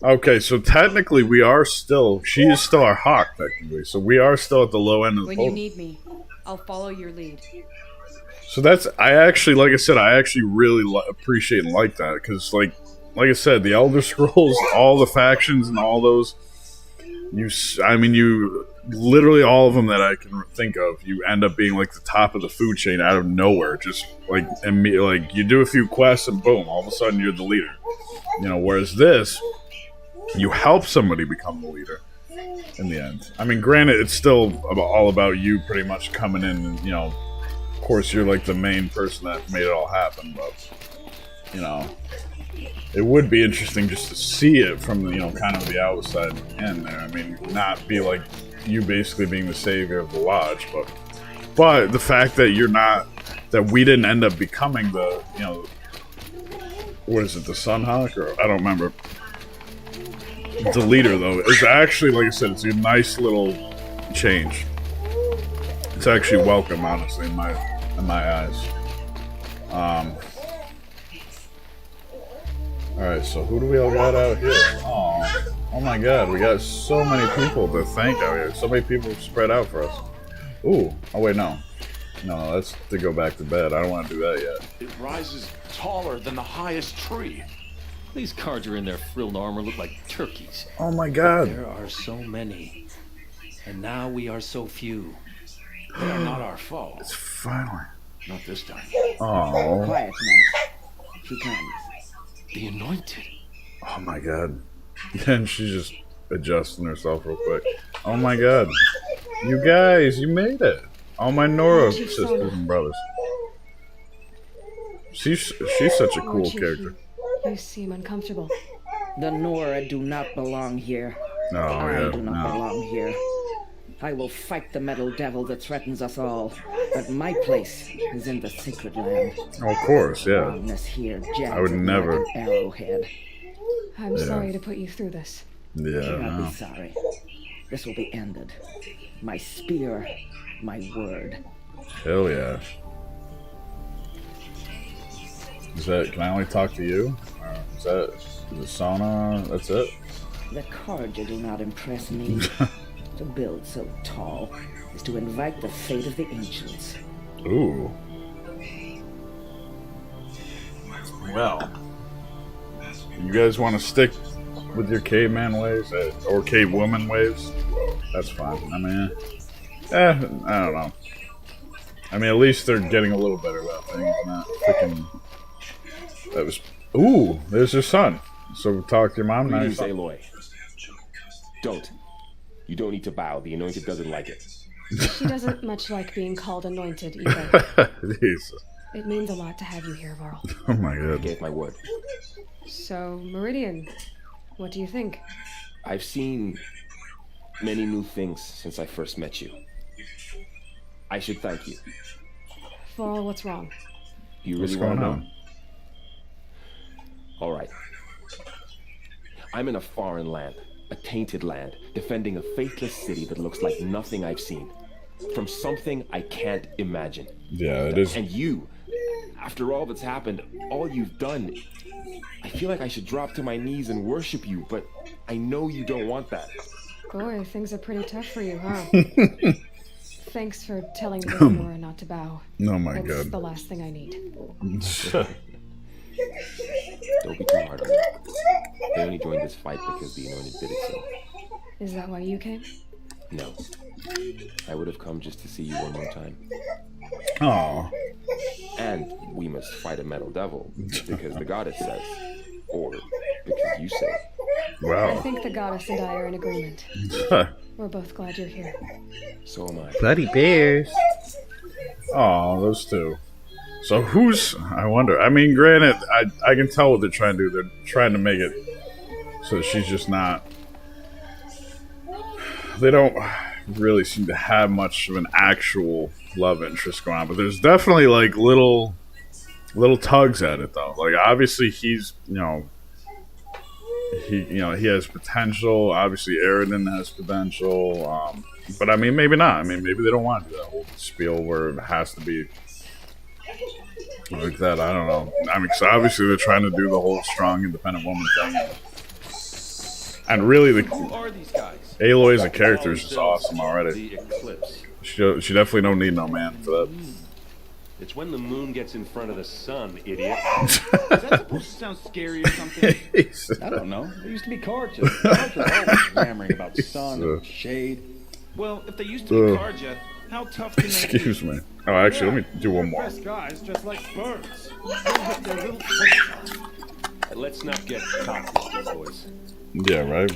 Okay, so technically she is still our hawk, technically. So we are still at the low end of the When total. you need me, I'll follow your lead. So that's, I actually really appreciate and like that. Because, like I said, the Elder Scrolls, all the factions and all those, you literally all of them that I can think of, you end up being like the top of the food chain out of nowhere. Just like you do a few quests and boom, all of a sudden you're the leader. Whereas this, you help somebody become the leader. in the end. I mean, granted, it's still all about you pretty much coming in and, you know, of course you're like the main person that made it all happen, but, you know, it would be interesting just to see it from, you know, kind of the outside in there. I mean, not be like you basically being the savior of the lodge, but the fact that you're not, that we didn't end up becoming the, you know, what is it, the Sunhawk? Or I don't remember. The leader, though, is actually, like I said, it's a nice little change. It's actually welcome, honestly, in my eyes. Alright, so who do we all got out here? Oh my god, we got so many people to thank out here. So many people spread out for us. Ooh, oh wait, no. No, that's to go back to bed. I don't want to do that yet. It rises taller than the highest tree. These cards are in their frilled armor look like turkeys. Oh my god. There are so many, and now we are so few. They are not our fault. It's finally. Not this time. Oh. Quiet now. She comes. The Anointed. Oh my god. And she's just adjusting herself real quick. Oh my god. You guys, you made it. All my Nora sisters and brothers. She's such a cool character. You seem uncomfortable. The Nora do not belong here. Oh, I do not belong here. I will fight the metal devil that threatens us all, but my place is in the sacred land. Oh, of course, yeah. Here, I would never. Like an arrowhead. I'm sorry to put you through this. Yeah. Do not be sorry. This will be ended. My spear, my word. Hell yeah. Is that? Can I only talk to you? Or is that the sauna? That's it? The Carja do not impress me. To build so tall is to invite the fate of the ancients. Ooh. Well, you guys want to stick with your caveman ways or cavewoman ways? That's fine. I mean, I don't know. I mean, at least they're getting a little better about things. Not freaking. That was. Ooh, there's your son. So talk to your mom now. Please, Aloy. Don't. You don't need to bow. The Anointed doesn't like it. She doesn't much like being called anointed either. Jesus. It means a lot to have you here, Varl. Oh my god. I gave my word. So, Meridian, what do you think? I've seen many new things since I first met you. I should thank you. Varl, what's wrong? You really want to know? All right. I'm in a foreign land, a tainted land, defending a faithless city that looks like nothing I've seen. From something I can't imagine. Yeah, it is. And you, after all that's happened, all you've done, I feel like I should drop to my knees and worship you, but I know you don't want that. Boy, things are pretty tough for you, huh? Thanks for telling Nora not to bow. Oh my That's god. the last thing I need. Don't be too hard on me. I only joined this fight because the Anointed did it so. Is that why you came? No. I would have come just to see you one more time. Aww. And we must fight a metal devil, because the goddess says. Or because you say. I think the goddess and I are in agreement. We're both glad you're here. So am I. Bloody bears. Oh, those two. So who's... I wonder. I mean, granted, I can tell what they're trying to do. They're trying to make it so she's just not... They don't really seem to have much of an actual love interest going on. But there's definitely, like, little tugs at it, though. Like, obviously, he's, he has potential. Obviously, Aridin has potential. But, I mean, maybe not. I mean, maybe they don't want to do that whole spiel where it has to be like that. I don't know. I mean, because obviously they're trying to do the whole strong, independent woman thing. And really, Who are these guys? Aloy as a character is just awesome already. The eclipse. She definitely don't need no man for that. It's when the moon gets in front of the sun, idiot. Is that supposed to sound scary or something? I don't know. There used to be Carja. Carja were always yammering about sun and shade. Well, if they used to be Carja, how tough can they be? Excuse me. Oh, actually, let me do one more. Best guys just like birds. Let's not get cocky, boys. Yeah, right?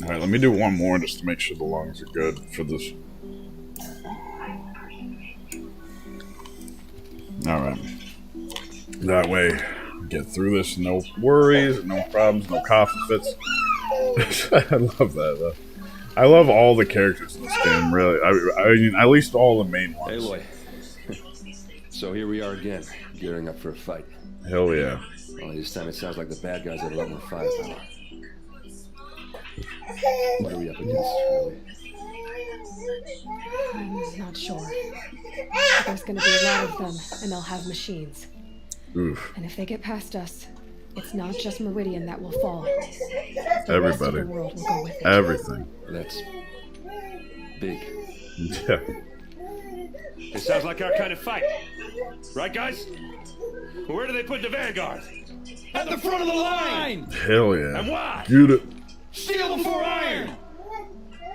Alright, let me do one more just to make sure the lungs are good for this. Alright. That way, get through this, no worries, no problems, no coughing fits. I love that, though. I love all the characters in this game, really. I mean, at least all the main ones. Aloy. So here we are again, gearing up for a fight. Hell yeah. Well, this time it sounds like the bad guys have a lot more firepower. What are we up against, really? I'm not sure. But there's gonna be a lot of them, and they'll have machines. Oof. And if they get past us, it's not just Meridian that will fall. The Everybody. rest of the world will go with it. Everything. That's big. Yeah. It sounds like our kind of fight. Right, guys? Where do they put the Vanguard? At the front of the line! Hell yeah. And why? Get it. Steel before iron!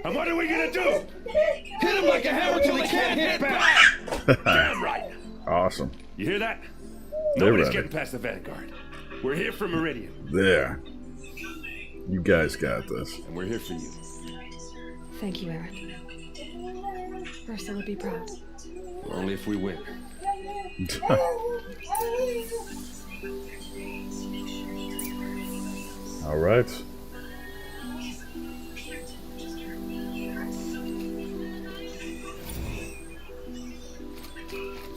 And what are we gonna do? Hit him like a hammer till he can't hit back! Damn right! Awesome. You hear that? They're Nobody's ready. getting past the Vanguard. We're here for Meridian. There. You guys got this. And we're here for you. Thank you, Aaron. Ursa would be proud. Only if we win. All right.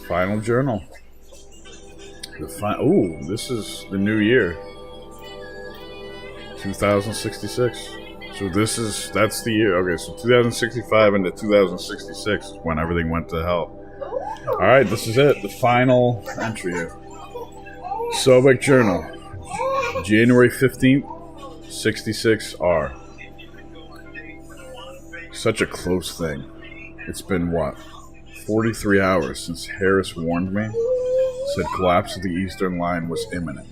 Final journal. Ooh, this is the new year. 2066. So that's the year. Okay, so 2065 into 2066 is when everything went to hell. Alright, this is it. The final entry here. Sobek Journal. January 15th, 66R. Such a close thing. It's been, what, 43 hours since Harris warned me? Said collapse of the Eastern Line was imminent.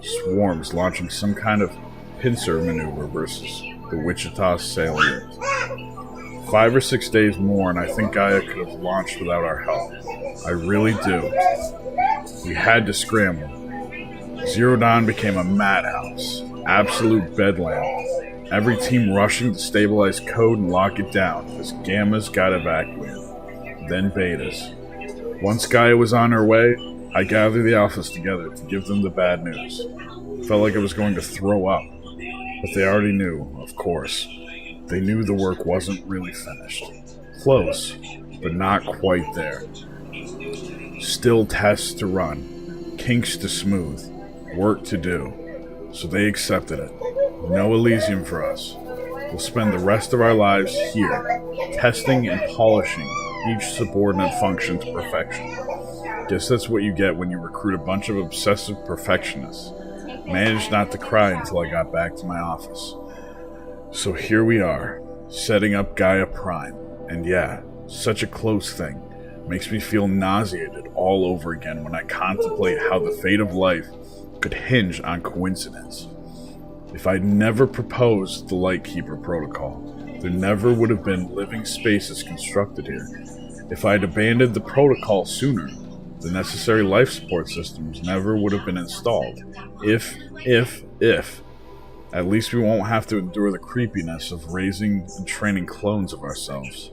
Swarms launching some kind of pincer maneuver versus the Wichita salient. 5 or 6 days more and I think Gaia could have launched without our help. I really do. We had to scramble. Zero Dawn became a madhouse. Absolute bedlam. Every team rushing to stabilize code and lock it down as Gammas got evacuated. Then Betas. Once Gaia was on her way, I gathered the Alphas together to give them the bad news. Felt like I was going to throw up. But they already knew, of course. They knew the work wasn't really finished. Close, but not quite there. Still tests to run, kinks to smooth, work to do. So they accepted it. No Elysium for us. We'll spend the rest of our lives here, testing and polishing each subordinate function to perfection. Guess that's what you get when you recruit a bunch of obsessive perfectionists. Managed not to cry until I got back to my office. So here we are, setting up Gaia Prime. And yeah, such a close thing. Makes me feel nauseated all over again when I contemplate how the fate of life could hinge on coincidence. If I'd never proposed the Lightkeeper Protocol, there never would have been living spaces constructed here. If I'd abandoned the protocol sooner, the necessary life support systems never would have been installed. If, at least we won't have to endure the creepiness of raising and training clones of ourselves.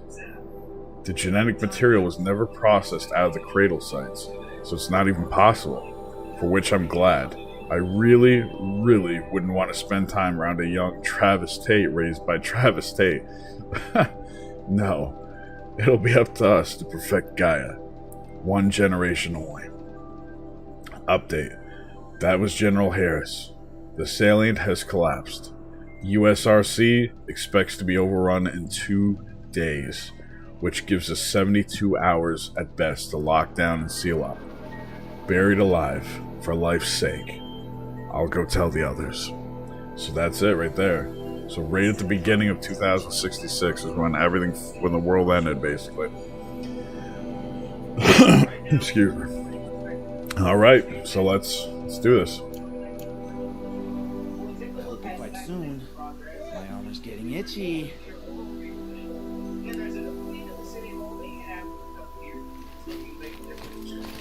The genetic material was never processed out of the cradle sites, so it's not even possible, for which I'm glad. I really, really wouldn't want to spend time around a young Travis Tate raised by Travis Tate. No, it'll be up to us to perfect Gaia. 1 generation away. Update. That was General Harris. The salient has collapsed. USRC expects to be overrun in 2 days, which gives us 72 hours at best to lock down and seal up. Buried alive, for life's sake. I'll go tell the others. So that's it right there. So right at the beginning of 2066 is when when the world ended, basically. Excuse me. Alright, so let's do this. I hope we fight soon. My armor's getting itchy.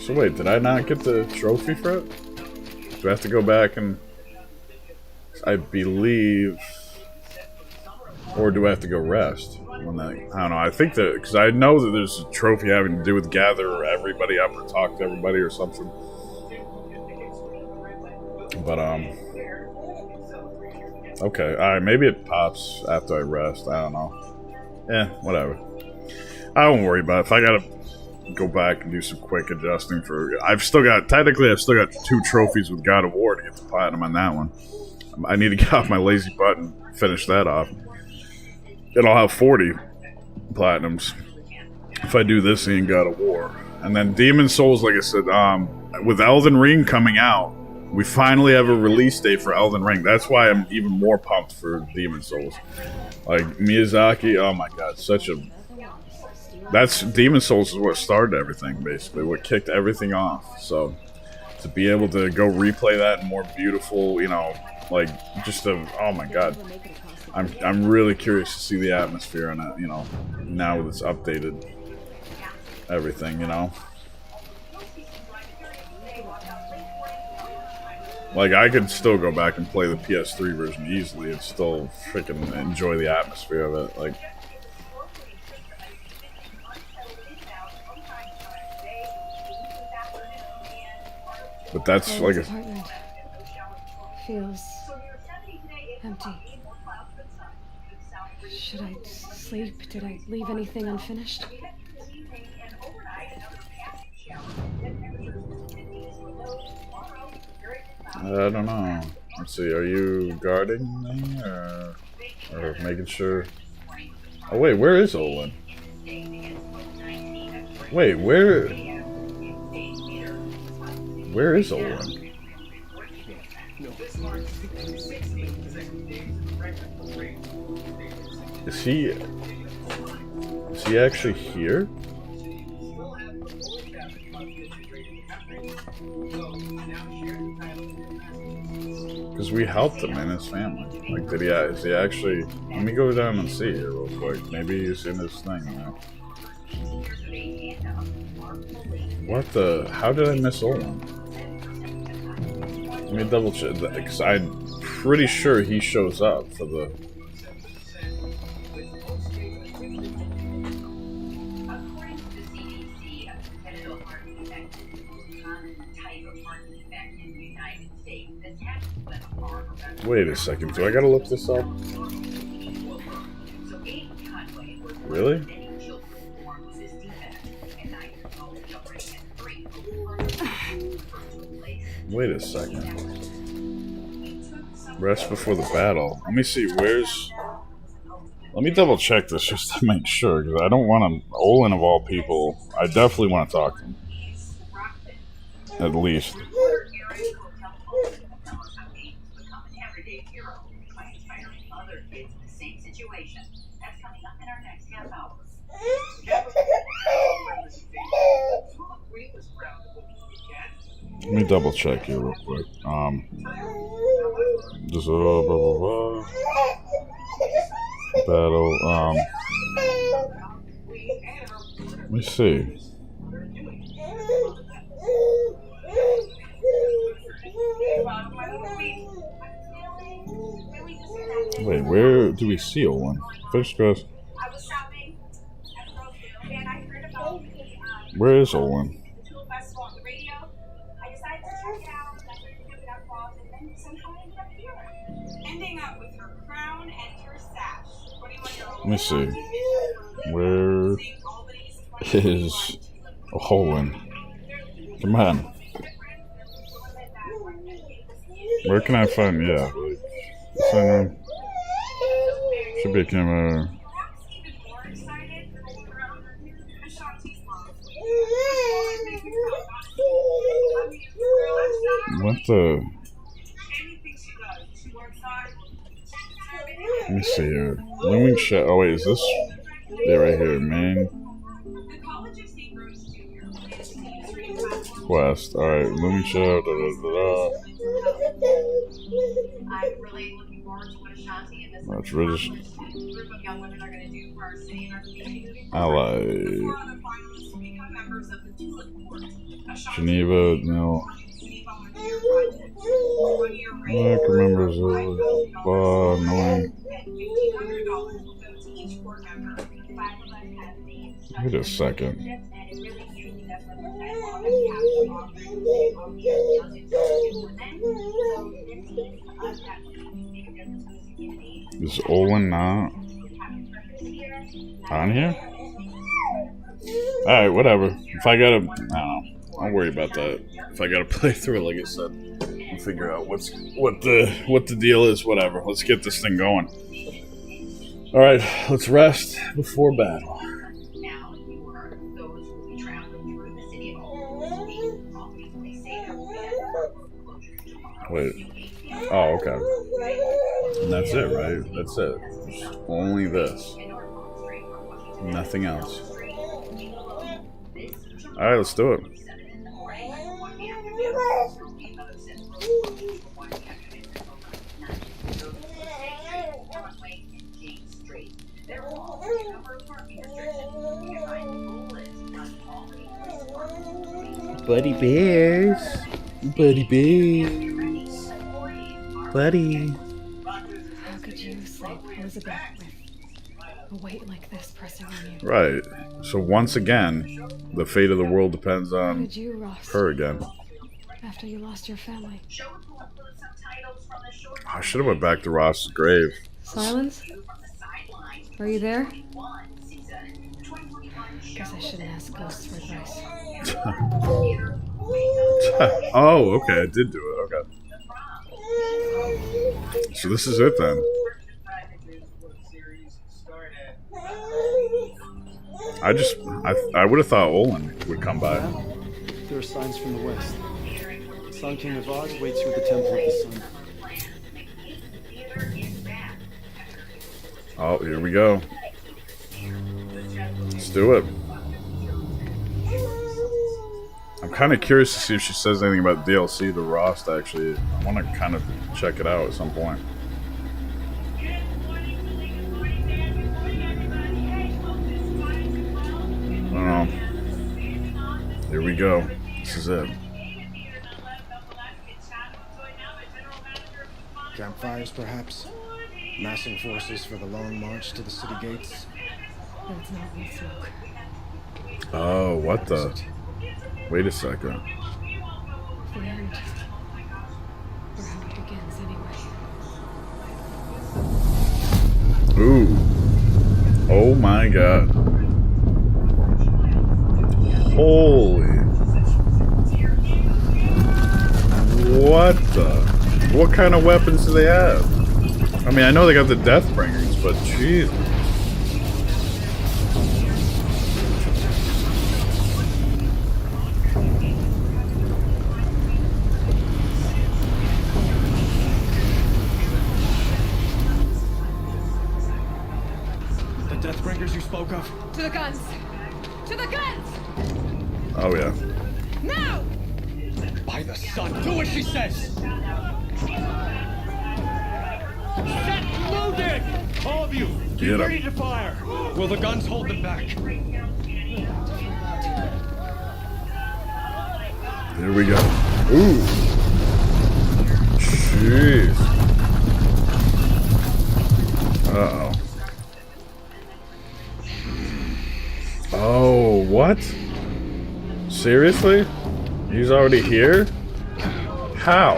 So wait, did I not get the trophy for it? Do I have to go back and... I believe... Or do I have to go rest? When that, I don't know. I think that, because I know that there's a trophy having to do with gather everybody up or talk to everybody or something. But, okay. Alright, maybe it pops after I rest. I don't know. Eh, whatever. I won't worry about it. If I gotta go back and do some quick adjusting for... Technically, I've still got 2 trophies with God of War to get the platinum on that one. I need to get off my lazy butt and finish that off. And I'll have 40 platinums if I do this in God of War. And then Demon Souls, like I said, with Elden Ring coming out, we finally have a release date for Elden Ring. That's why I'm even more pumped for Demon Souls. Like, Miyazaki, oh my god, Demon Souls is what started everything, basically. What kicked everything off. So, to be able to go replay that in more beautiful, you know, like, oh my god. I'm really curious to see the atmosphere on it, you know, now with its updated everything, you know. Like, I could still go back and play the PS3 version easily and still freaking enjoy the atmosphere of it, like... But that's like apartment feels empty. Should I sleep? Did I leave anything unfinished? I don't know. Let's see, are you guarding me or making sure? Oh wait, where is Olin? Wait, where is Olin? Is he actually here? Because we helped him and his family. Like, is he actually... Let me go down and see here real quick. Maybe he's in this thing now. What the... How did I miss Olin? Let me double check, because I'm pretty sure he shows up for the... Wait a second, do I gotta look this up? Really? Wait a second. Rest before the battle. Let me see, where's... Let me double check this just to make sure, because I don't want to... Olin of all people, I definitely want to talk to him. At least. Let me double check here real quick. Just blah blah blah. Battle. Let me see. Wait, where do we see Olin? First goes. Where is Olin? Let me see. Where is Olin? Come on. Where can I find? Yeah, like, should be a camera. What the? Let me see here. Looming Shadow. Oh wait, is this? Yeah, right here. Main quest. All right, Looming Shadow. Da, da, da, da. I'm really looking forward to what Ashanti and this That's group of young women are going to do for our city and our community. Ally. Geneva. No. Like remembers annoying. Wait a second. Is Olin not on here? Alright, whatever. If I gotta... I don't know. I'll worry about that. If I gotta play through it, like I said, we'll figure out what the deal is, whatever. Let's get this thing going. Alright, let's rest before battle. Wait. Oh, okay. And that's it, right? That's it. Only this. Nothing else. Alright, let's do it. Buddy bears. Buddy bears. Buddy. How could you sleep, Elizabeth, with a weight like this pressing on you? Right. So once again, the fate of the world depends How on did you, Ross, her again. after you lost your family? I should have went back to Ross's grave. Silence? Are you there? Guess I shouldn't ask ghosts for advice. Oh, okay, I did do it. Okay. So this is it then. I would have thought Olin would come by. There are signs from the west. Sun King of Oz waits you at the Temple of the Sun. Oh, here we go. Let's do it. I'm kind of curious to see if she says anything about DLC to Rost, actually. I want to kind of check it out at some point. I don't know. Here we go. This is it. Campfires, perhaps? Massing forces for the long march to the city gates? That's not weed smoke. Oh, what the? Wait a second. The end. Or how it begins, anyway. Ooh. Oh my god. Holy. What the? What kind of weapons do they have? I mean, I know they got the Deathbringers, but jeez. The Deathbringers you spoke of? To the guns! To the guns! Oh yeah. Now! By the sun, do as she says! Set loaded! All of you, Get 'em. ready to fire! Will the guns hold them back? Here we go. Ooh. Jeez. Uh-oh. Oh, what? Seriously? He's already here? How?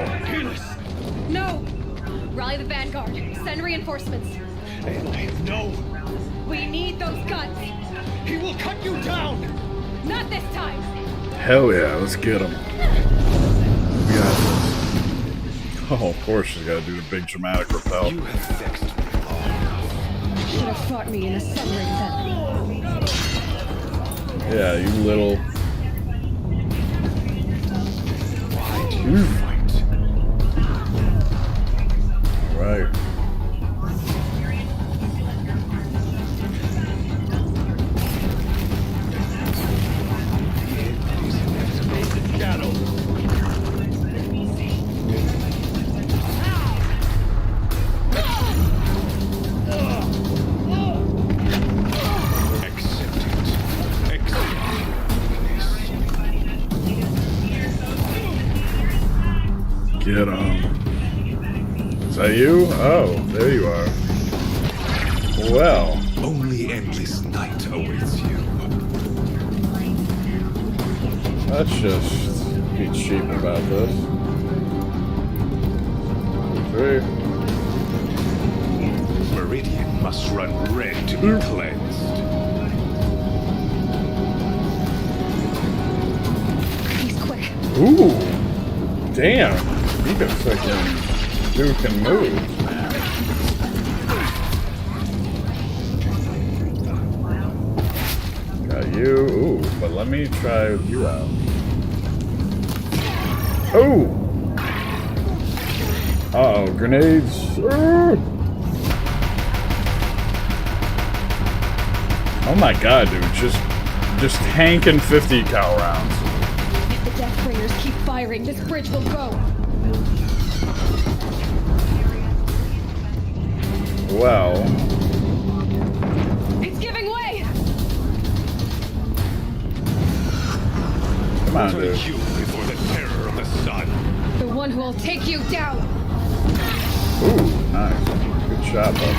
No! Rally the vanguard. Send reinforcements. No! We need those guns! He will cut you down! Not this time! Hell yeah, let's get him. We got this. Oh, of course she's got to do the big dramatic rappel. You should have fought me in a submarine then. Yeah, you little... Why do you fight? Right. Get him. Is that you? Oh, there you are. Well. Only endless night awaits you. Let's just be cheap about this. 3. Meridian must run red to be cleansed. He's quick. Ooh. Damn. He can fucking... Dude can move. Got you. Ooh. But let me try you out. Oh! Uh-oh. Grenades. Oh my god, dude. Just hanking 50 cal rounds. If the Deathbringers keep firing, this bridge will go. Well. It's giving way! Come on, dude. You before the terror of the sun. The one who will take you down! Ooh, nice. Good shot, bud.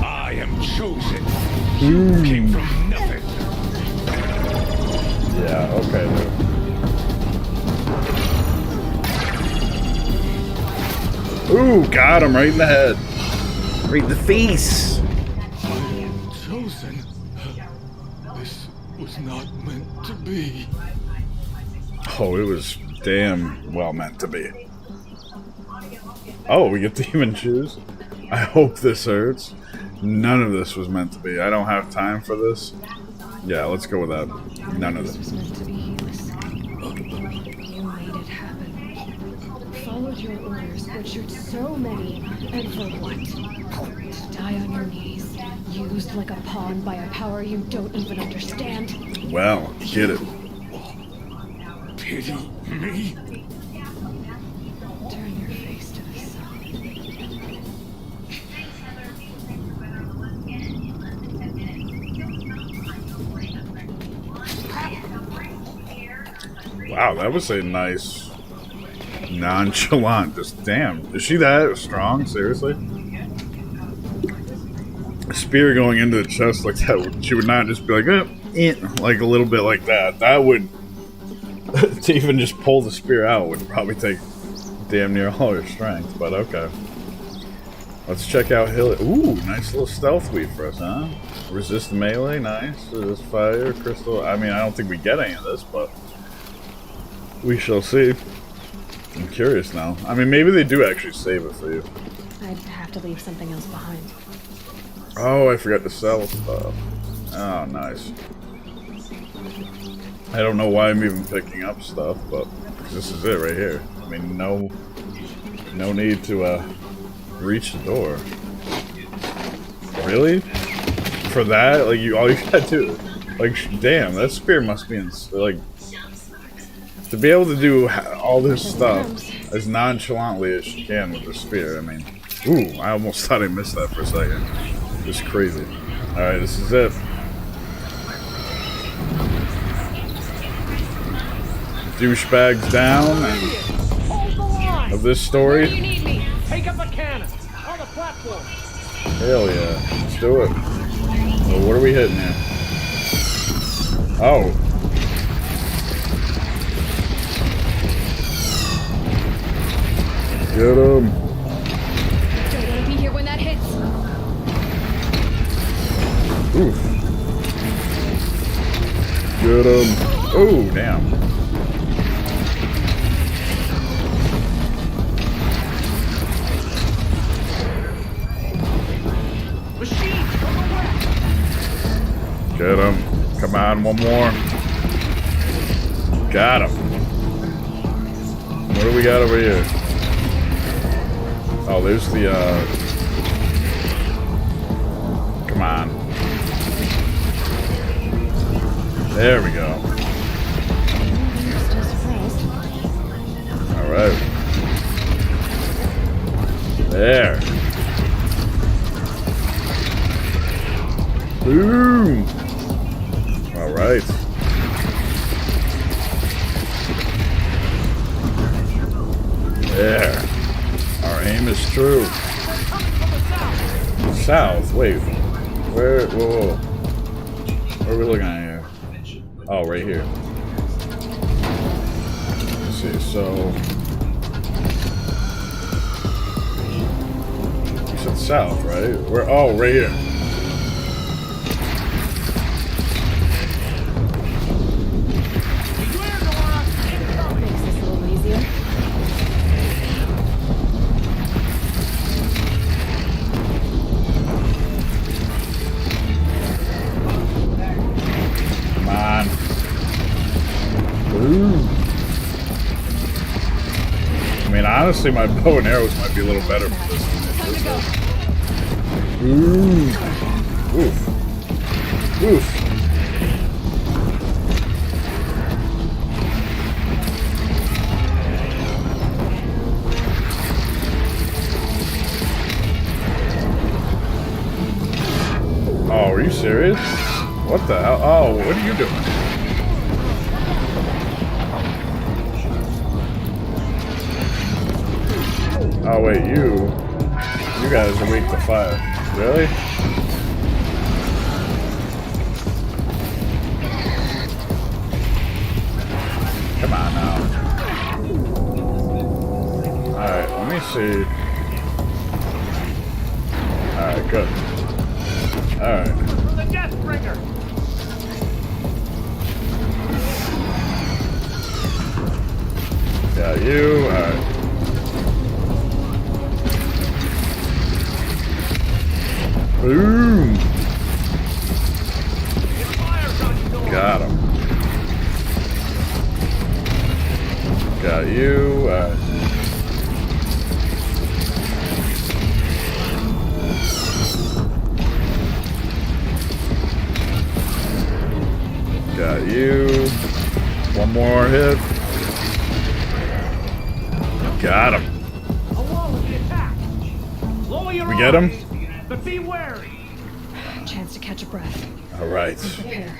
I am chosen. You came from nothing. Yeah, okay, dude. Ooh, got him right in the head. Right in the face. Chosen. This was not meant to be. Oh, it was damn well meant to be. Oh, we get to even choose? I hope this hurts. None of this was meant to be. I don't have time for this. Yeah, let's go with that. None of this. This was meant to be healers. You made it happen. Followed your orders, butchered so many, and for what? To die on your knees, used like a pawn by a power you don't even understand. Well, get it. Pity me? Turn your face to the sun. Wow, that was a nice nonchalant. Just damn. Is she that strong? Seriously? A spear going into the chest like that, she would not just be like, like a little bit like that. That would, to even just pull the spear out would probably take damn near all her strength, but okay. Let's check out Hill. Ooh, nice little stealth weave for us, huh? Resist melee, nice. Resist fire, crystal. I mean, I don't think we get any of this, but we shall see. I'm curious now. I mean, maybe they do actually save it for you. I'd have to leave something else behind. Oh, I forgot to sell stuff. Oh, nice. I don't know why I'm even picking up stuff, but this is it right here. I mean, no need to reach the door. Really? For that, like all you gotta do, like, damn, that spear must be like. To be able to do all this stuff as nonchalantly as she can with the spear, I mean, ooh, I almost thought I missed that for a second. Just crazy. Alright, this is it. Douchebags down and of this story. Take up a cannon on the platform. Hell yeah, let's do it. So what are we hitting here? Oh. Get him. Don't want to be here when that hits. Oof. Get him. Oh, damn. Get him. Come on, one more. Got him. What do we got over here? Oh, there's the, come on. There we go. Alright. There. Boom! Alright. There. Our aim is true. South. Wait. Where? Whoa. What are we looking at here? Oh, right here. Let's see. So you said south, right? Where? Oh, right here. Makes this a little easier. Come on. Ooh. I mean, honestly, my bow and arrows might be a little better for this than this. Ooh. Oof. Oof. Oh, are you serious? What the hell? Oh, what are you doing? Oh wait, you guys are weak to fire. Really? Come on now. Alright, let me see. Alright, good. Alright. For the Deathbringer! Got you. Alright. Boom! Got him. Got you. Got you. One more hit. Got him. We get him? But be wary. Chance to catch a breath. All right. Prepare.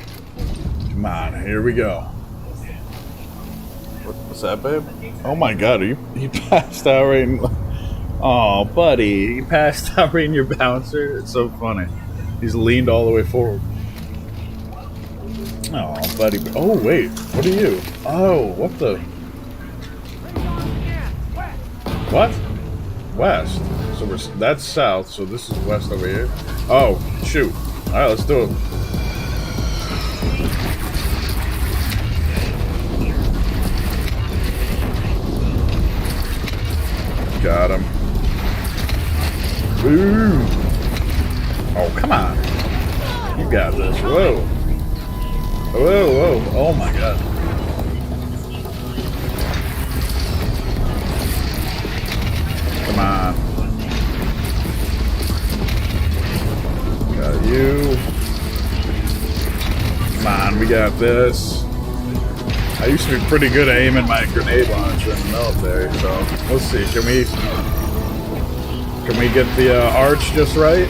Come on, here we go. What's that, babe? Oh my God, you passed out right in... Oh, buddy, you passed out right in your bouncer. It's so funny. He's leaned all the way forward. Oh, buddy. Oh, wait. What are you? Oh, what the... What? West. So that's south, so this is west over here. Oh, shoot. Alright, let's do it. Got him. Boom. Oh, come on. You got this. Whoa. Whoa, whoa. Oh my God. Come on. Got you. Come on, we got this. I used to be pretty good at aiming my grenade launcher in the military, so let's see. Can we get the arch just right?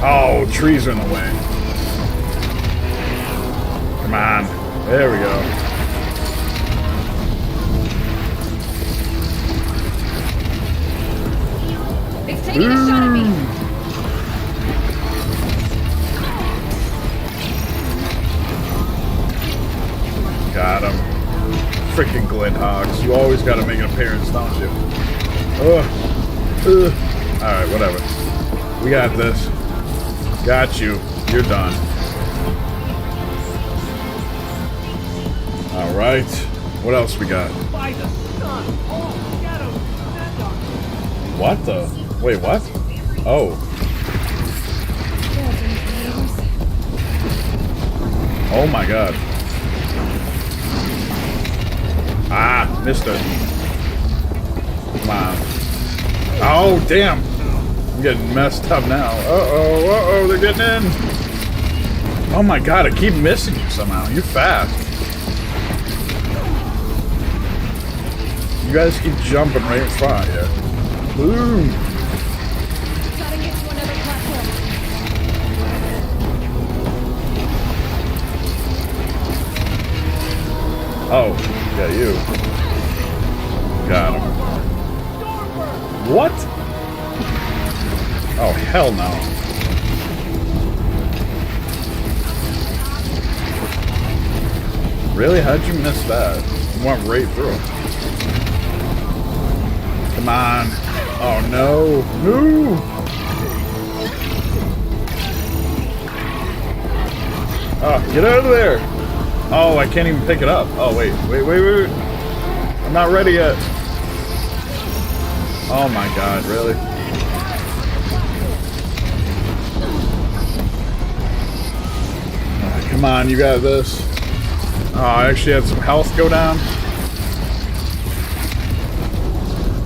Oh, trees are in the way. Come on. There we go. It's taking a shot at me. Got him. Freaking Glinthogs. You always got to make an appearance, don't you? Alright, whatever. We got this. Got you. You're done. Alright. What else we got? What the? Wait, what? Oh. Oh my God. Ah, missed it. Come on. Oh, damn. I'm getting messed up now. Uh-oh, uh-oh, they're getting in. Oh my God, I keep missing you somehow. You're fast. You guys keep jumping right in front of you. Boom. Gotta get to another platform. Oh, got you. Got him. What? Oh, hell no. Really? How'd you miss that? You went right through him. Come on. Oh, no. No! Oh, get out of there! Oh, I can't even pick it up. Oh, wait. I'm not ready yet. Oh my god, really? Oh, come on, you got this. Oh, I actually had some health go down.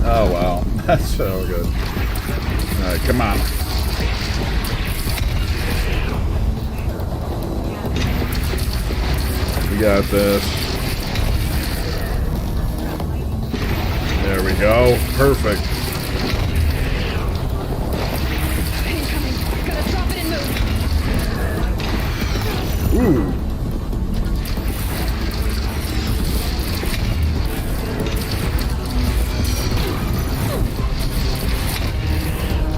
Oh, wow. That's so good. Alright, come on. We got this. There we go. Perfect. Ooh.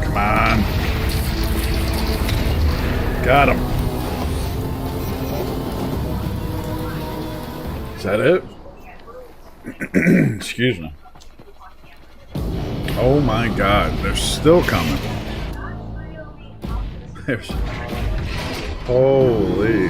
Come on. Got him. Is that it? Excuse me. Oh my god, they're still coming. Holy.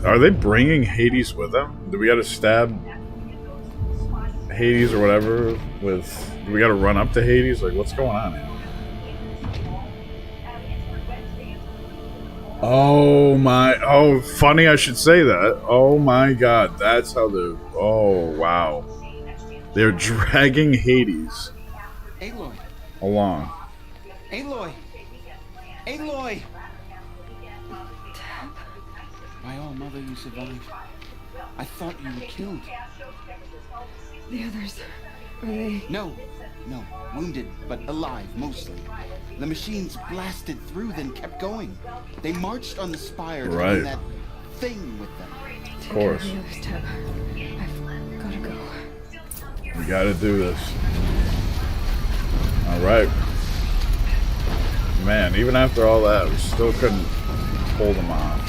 Are they bringing Hades with them? Do we gotta stab Hades or whatever with... Do we gotta run up to Hades? Like, what's going on here? Oh my... Oh, funny I should say that. Oh my god, that's how the... Oh, wow. They're dragging Hades Aloy. along. Aloy. Aloy. My own mother, you survived. I thought you were killed. The others, are they? No, wounded, but alive, mostly. The machines blasted through, then kept going. They marched on the spire to bring that thing with them. Of course. The other step. I've gotta go. We gotta do this. Alright. Man, even after all that, we still couldn't hold them off.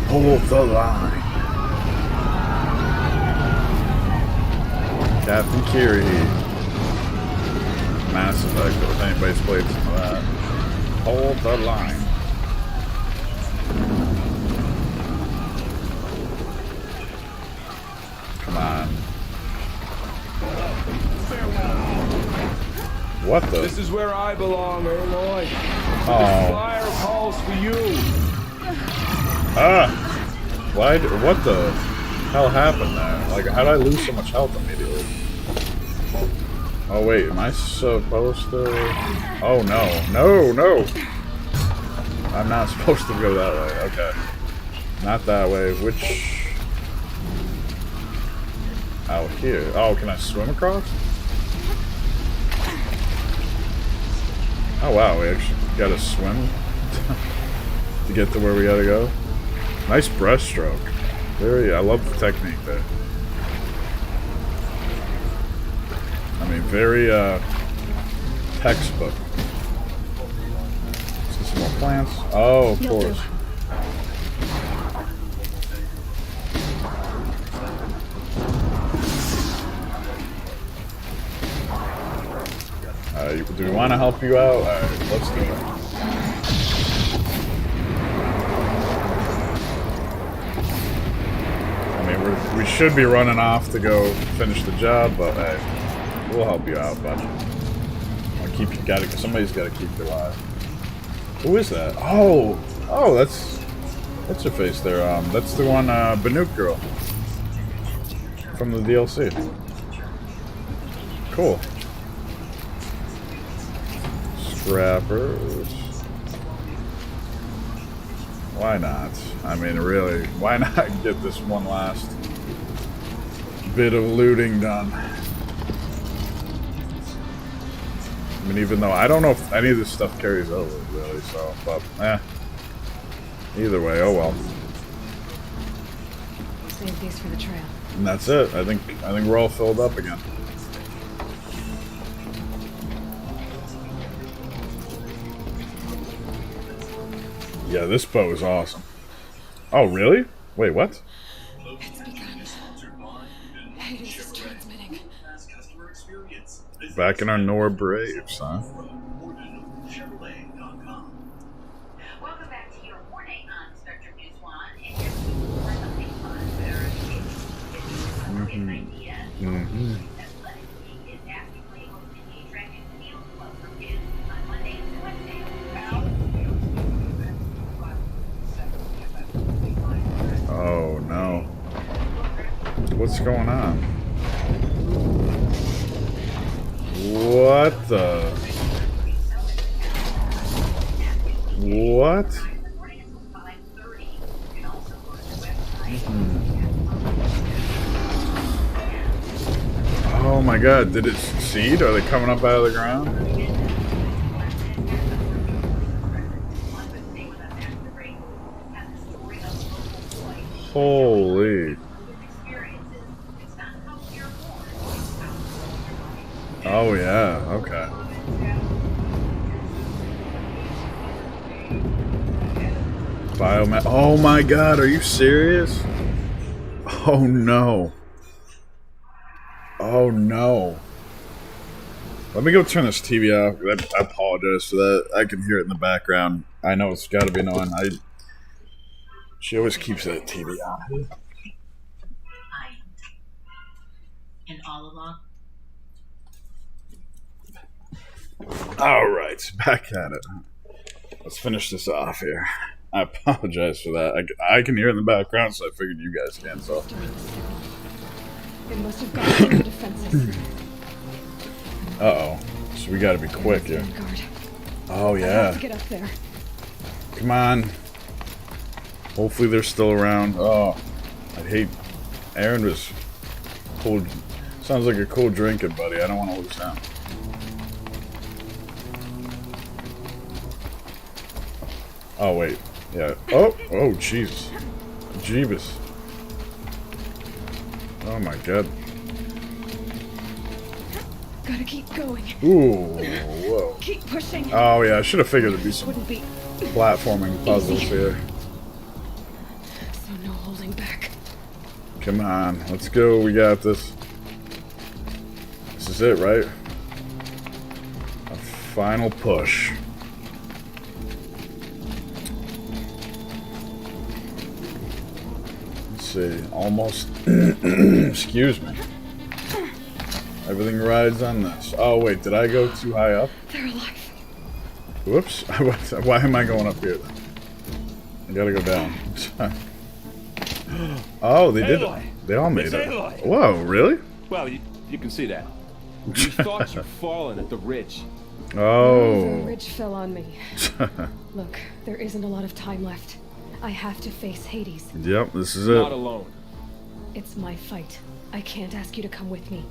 Hold the line. Captain Kiri. Mass Effect, if anybody's played some of that. Hold the line. Come on. What the? This is where I belong, Aloy. Oh. This fire calls for you. Ah! Why? What the hell happened there? Like, how did I lose so much health immediately? Oh wait, am I supposed to? Oh no, no! I'm not supposed to go that way. Okay, not that way. Which? Out here. Oh, can I swim across? Oh wow, we actually gotta swim to get to where we gotta go. Nice breaststroke. I love the technique there. I mean, very textbook. See some more plants. Oh, of course. Do we want to help you out? Alright, let's do it. I mean, we should be running off to go finish the job, but hey, we'll help you out, bud. Somebody's gotta keep you alive. Who is that? Oh, that's her face there. That's the one, Banuk girl from the DLC. Cool. Scrappers. Why not? I mean, really, why not get this one last bit of looting done? I mean, even though I don't know if any of this stuff carries over, really, so, but, either way, oh well. Save these for the trail. And that's it. I think we're all filled up again. Yeah, this bow is awesome. Oh, really? Wait, what? It's begun. Hades is transmitting. Back in our Nora Braves, huh? Welcome back to your morning on Spectrum News One. And your update on is actively hosting a track and field club for kids on Monday and Wednesday. Oh no. What's going on? What the? What? Oh my god, did it succeed? Are they coming up out of the ground? Holy. Oh yeah, okay. Biomet. Oh my god, are you serious? Oh no. Oh no. Let me go turn this TV off. I apologize for that. I can hear it in the background. I know it's gotta be annoying. She always keeps that TV on. And all along. Alright, back at it. Let's finish this off here. I apologize for that. I can hear it in the background, so I figured you guys can, so. It must have gone through the defenses. Uh-oh. So we gotta be quick here. Oh, I yeah. have to get up there. Come on. Hopefully they're still around. Oh, I'd hate... Aaron was cool. Sounds like a cool drinking, buddy. I don't want to lose him. Oh, wait. Yeah. Oh, Jesus. Jeebus. Oh, my God. Gotta keep going. Ooh, whoa. Keep pushing. Oh, yeah, I should have figured there'd be some Wouldn't be platforming puzzles easy. here. So no holding back. Come on, let's go. We got this. This is it, right? A final push. Let's see. Almost. Excuse me. Everything rides on this. Oh, wait. Did I go too high up? They're alive. Whoops. Why am I going up here then? I gotta go down. Oh, they did it. They all made it. Whoa, really? Well, you can see that. You thought you'd fallen at the ridge. Oh. The ridge fell on me. Look, there isn't a lot of time left. I have to face Hades. Yep, this is it. Not alone. It's my fight. I can't ask you to come with me.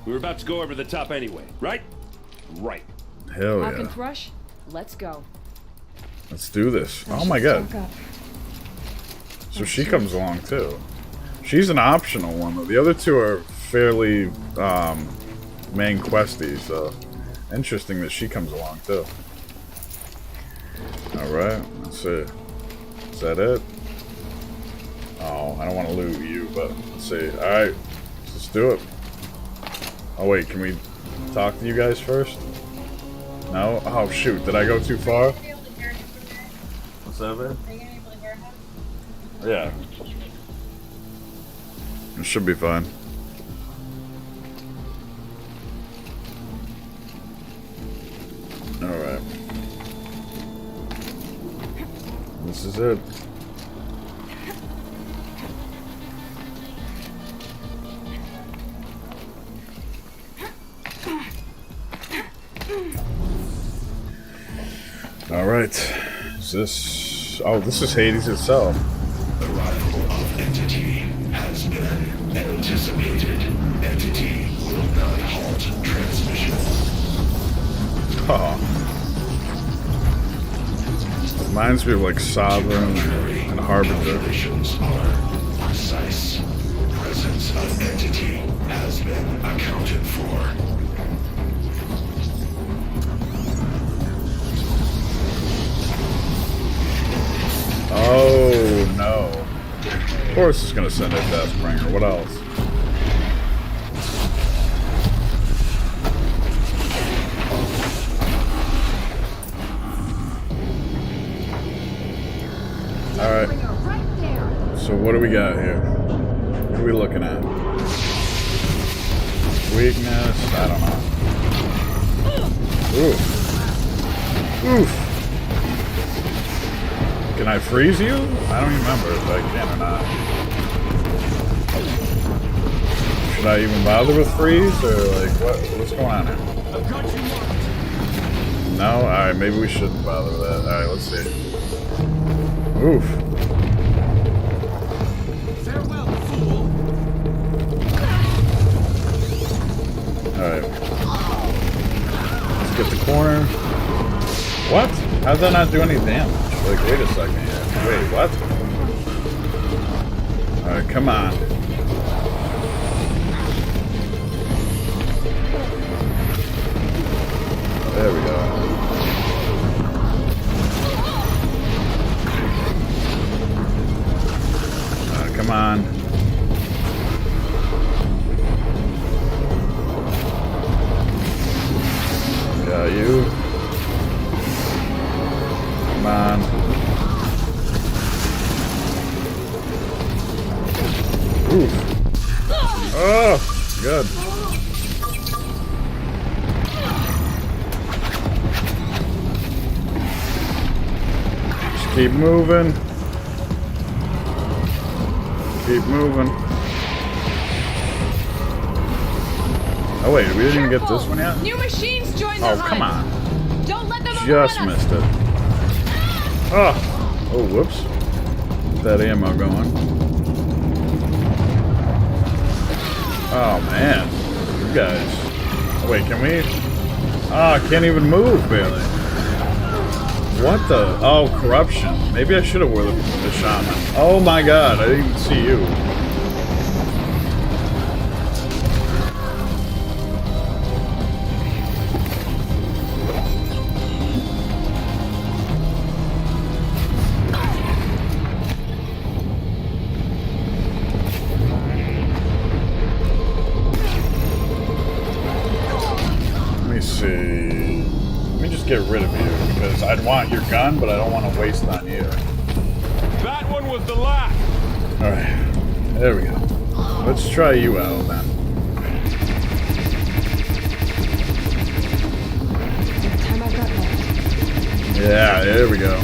We were about to go over the top anyway, right? Right. Hell Hawk and yeah. Thrush, let's go. Let's do this. I Oh should my god. stock up. So she comes along too. She's an optional one though. The other two are fairly main questies, so interesting that she comes along too. Alright, let's see. Is that it? Oh, I don't want to loot you, but let's see. Alright, let's do it. Oh wait, can we talk to you guys first? No? Oh shoot, did I go too far? What's that, man? Yeah. It should be fine. Alright. This is it. Alright. Is this... Oh, this is Hades itself. Arrival of entity has been anticipated. Entity will not halt transmission. Oh. Reminds me of like Sovereign and Harbinger. Precise. Presence of entity has been accounted for. Oh no. Of course it's gonna send a Deathbringer. What else? Alright. So what do we got here? What are we looking at? Weakness? I don't know. Oof. Oof. Can I freeze you? I don't even remember if I can or not. Should I even bother with freeze? Or like, what's going on here? No? Alright, maybe we shouldn't bother with that. Alright, let's see. Oof. Farewell, fool. Alright. Let's get the corner. What? How's that not do any damage? Like, wait a second here. Wait, what? Alright, come on. There we go. Come on. Got you. Come on. Oof. Oh, good. Just keep moving. Keep moving. Oh wait, we didn't even get this one yet? New machines join the Oh, hunt. come on. Don't let them Just overrun us. missed it. Oh, oh, whoops. Get that ammo going. Oh man, you guys. Oh, wait, can we? Oh, I can't even move barely. What the? Oh, corruption. Maybe I should have worn the shaman. Oh my god, I didn't even see you. Let me see. Let me just get rid of you because I'd want your gun, but I don't want to waste it on you. That one was the last. Alright, there we go. Let's try you out then. Time I've got left. Yeah, there we go.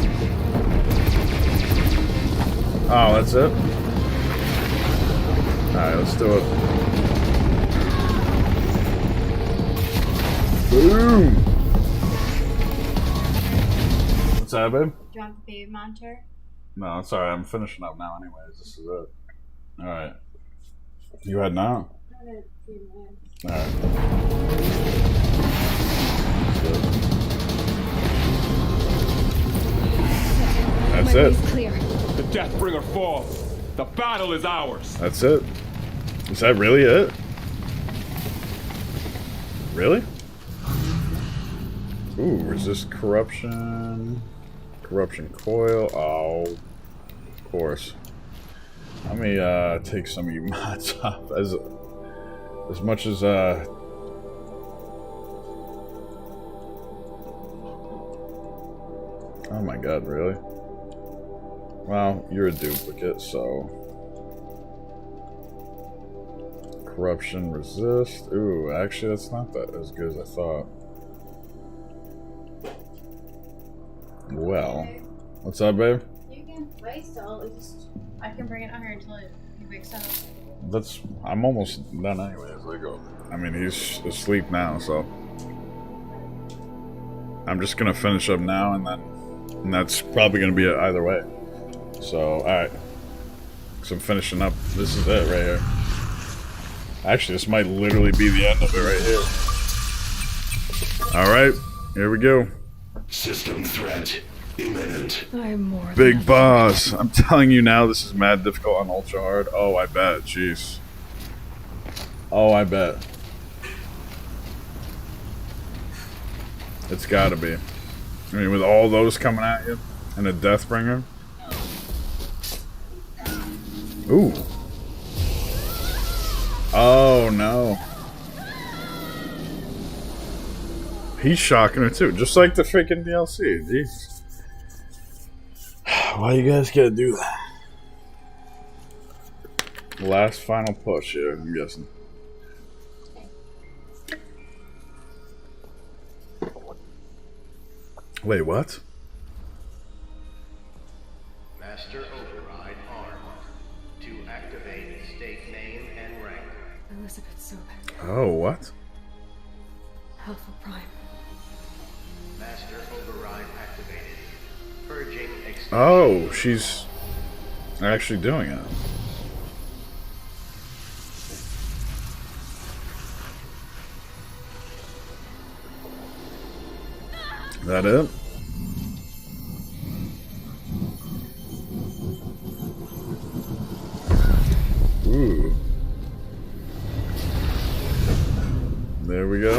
Oh, that's it? Alright, let's do it. Boom! What's that, babe? Do you want the baby monitor? No, it's alright. I'm finishing up now anyways. This is it. Alright. You heading out? Alright. That's it. Clear. The Deathbringer falls. The battle is ours. That's it. Is that really it? Really? Ooh, resist corruption. Corruption coil. Oh, of course. Let me take some of you mods off as much as oh my god, really? Well, you're a duplicate, so corruption resist. Ooh, actually that's not that as good as I thought. Well, what's up, babe? You can wait still. I can bring it on here until he wakes up. I'm almost done anyways. I mean, he's asleep now, so I'm just gonna finish up now, and that's probably gonna be it either way. So, alright. So I'm finishing up. This is it right here. Actually, this might literally be the end of it right here. Alright. Here we go. System threat imminent. I'm more. Big boss. I'm telling you now, this is mad difficult on ultra hard. Oh, I bet. Jeez. Oh, I bet. It's gotta be. I mean, with all those coming at you and a Deathbringer. Ooh. Oh no. He's shocking her too, just like the freaking DLC. Jeez. Why you guys gotta do that? Last final push here, I'm guessing. Wait, what? Master override armed. To activate state name and rank. Elizabeth Sobek. Oh, what? Alpha Prime. Master override activated. Purging extension. Oh, she's actually doing it. That it? Ooh. There we go.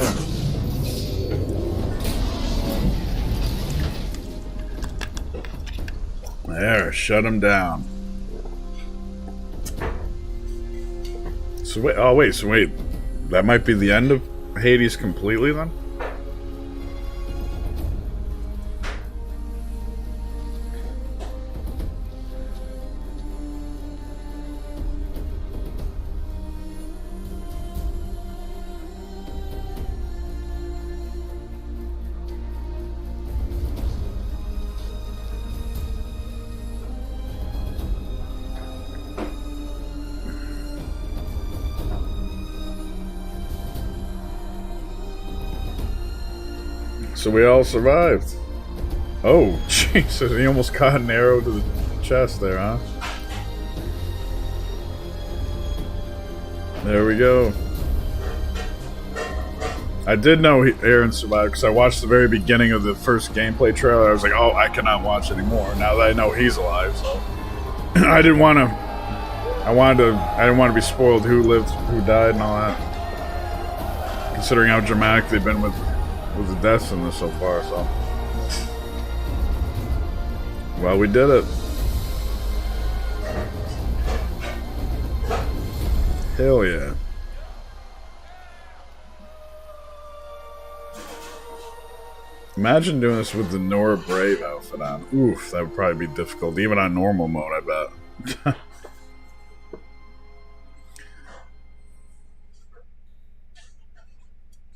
There, shut him down. So wait, oh wait, so wait. That might be the end of Hades completely then? So we all survived. Oh, Jesus, he almost caught an arrow to the chest there, huh? There we go. I did know Aaron survived because I watched the very beginning of the first gameplay trailer. I was like, oh, I cannot watch anymore now that I know he's alive, so. I didn't want to... I didn't want to be spoiled who lived, who died, and all that. Considering how dramatic they've been with the deaths in this so far, so. Well, we did it. Hell yeah. Imagine doing this with the Nora Brave outfit on. Oof, that would probably be difficult, even on normal mode, I bet.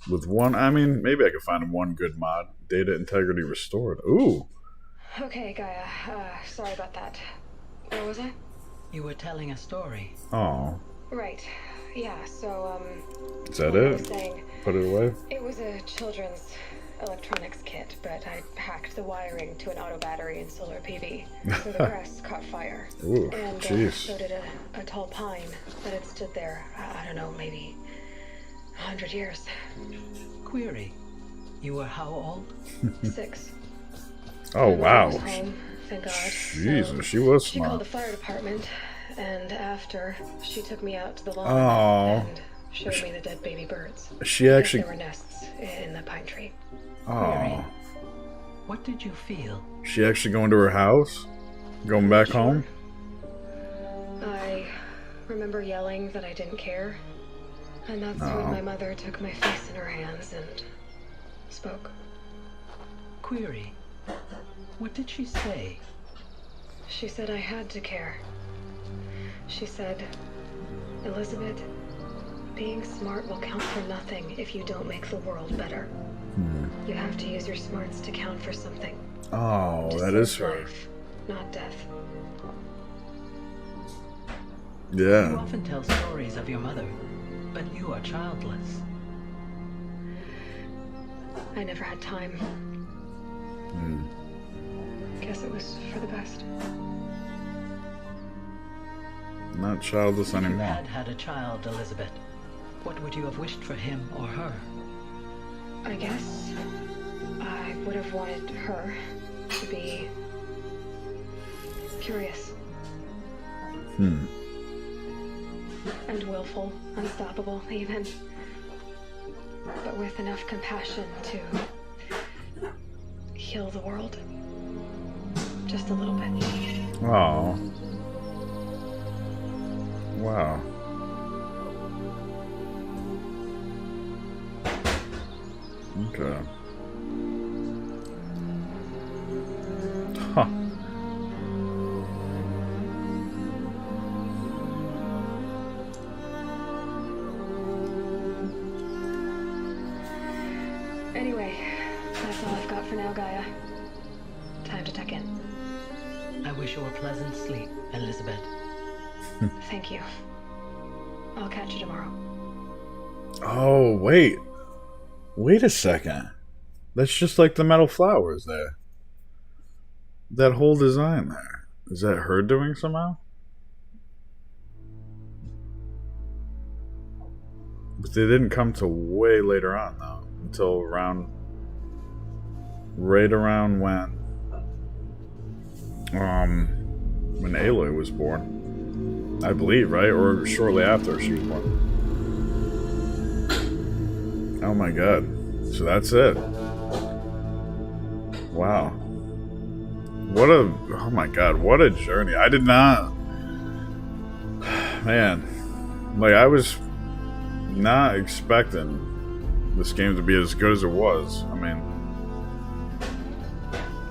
With one, I mean, maybe I could find one good mod. Data integrity restored. Ooh. Okay, Gaia. Sorry about that. Where was I? You were telling a story. Oh. Right. Yeah, so, Is that what I it? was saying, Put it away? it was a children's electronics kit, but I hacked the wiring to an auto battery and solar PV, so the grass caught fire. Ooh, and jeez. so did a tall pine that had stood there, I don't know, maybe 100 years. Query. You were how old? 6. Oh, wow. My mom was home, thank God. Jesus, So she was she called smart. the fire department, and after, she took me out to the lawn Oh. and showed me the dead baby birds. She actually- There were nests in the pine tree. Oh. What did you feel? She actually going to her house? Going back home? I remember yelling that I didn't care, and that's when Oh. my mother took my face in her hands and spoke. Query. What did she say? She said I had to care. She said, Elizabeth, being smart will count for nothing if you don't make the world better. You have to use your smarts to count for something. Oh, To that save is her. life, not death. You Yeah. often tell stories of your mother, but you are childless. I never had time. Hmm. Guess it was for the best. Not childless If you anymore. had had a child, Elizabeth, what would you have wished for him or her? I guess I would have wanted her to be curious. And willful, unstoppable, even. But with enough compassion to heal the world. Just a little bit. Oh. Wow. Okay. Huh. Anyway, that's all I've got for now, Gaia. Time to tuck in. I wish you a pleasant sleep, Elizabeth. Thank you. I'll catch you tomorrow. Oh, wait. Wait a second. That's just like the metal flowers there. That whole design there. Is that her doing somehow? But they didn't come till way later on, though. Until around... Right around when Aloy was born. I believe, right? Or shortly after she was born. Oh my god. So that's it. Wow. What a... Oh my god, what a journey. I did not... Man. Like, I was not expecting this game to be as good as it was.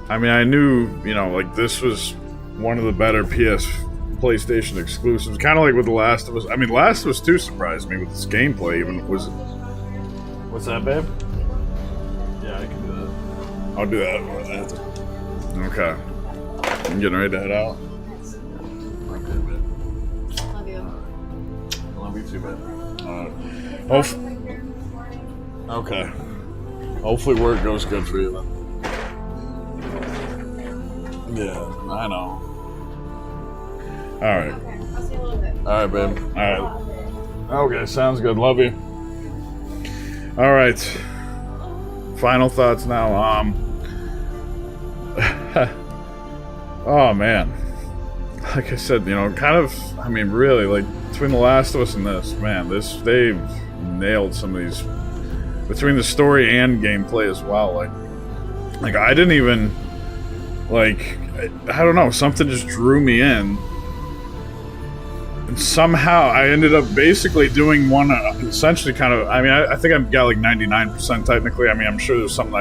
I mean, I knew, you know, like, this was one of the better PlayStation exclusives. Kind of like with The Last of Us. I mean, Last of Us 2 surprised me with its gameplay, even. What's that, babe? Yeah, I can do that. I'll do that. Okay. I'm getting ready to head out. Okay, babe. Love you. Love you too, babe. Okay. Hopefully work goes good for you then. Yeah, I know. Alright. Okay, I'll see you in a little bit. Alright, babe. Alright. Okay, sounds good. Love you. Alright. Final thoughts now. Oh, man. Like I said, you know, kind of, I mean, really, like, between The Last of Us and this, man, they've nailed some of these, between the story and gameplay as well. Like I didn't even, like, I don't know, something just drew me in. And somehow I ended up basically doing one, essentially kind of, I mean, I think I've got like 99% technically. I mean, I'm sure there's something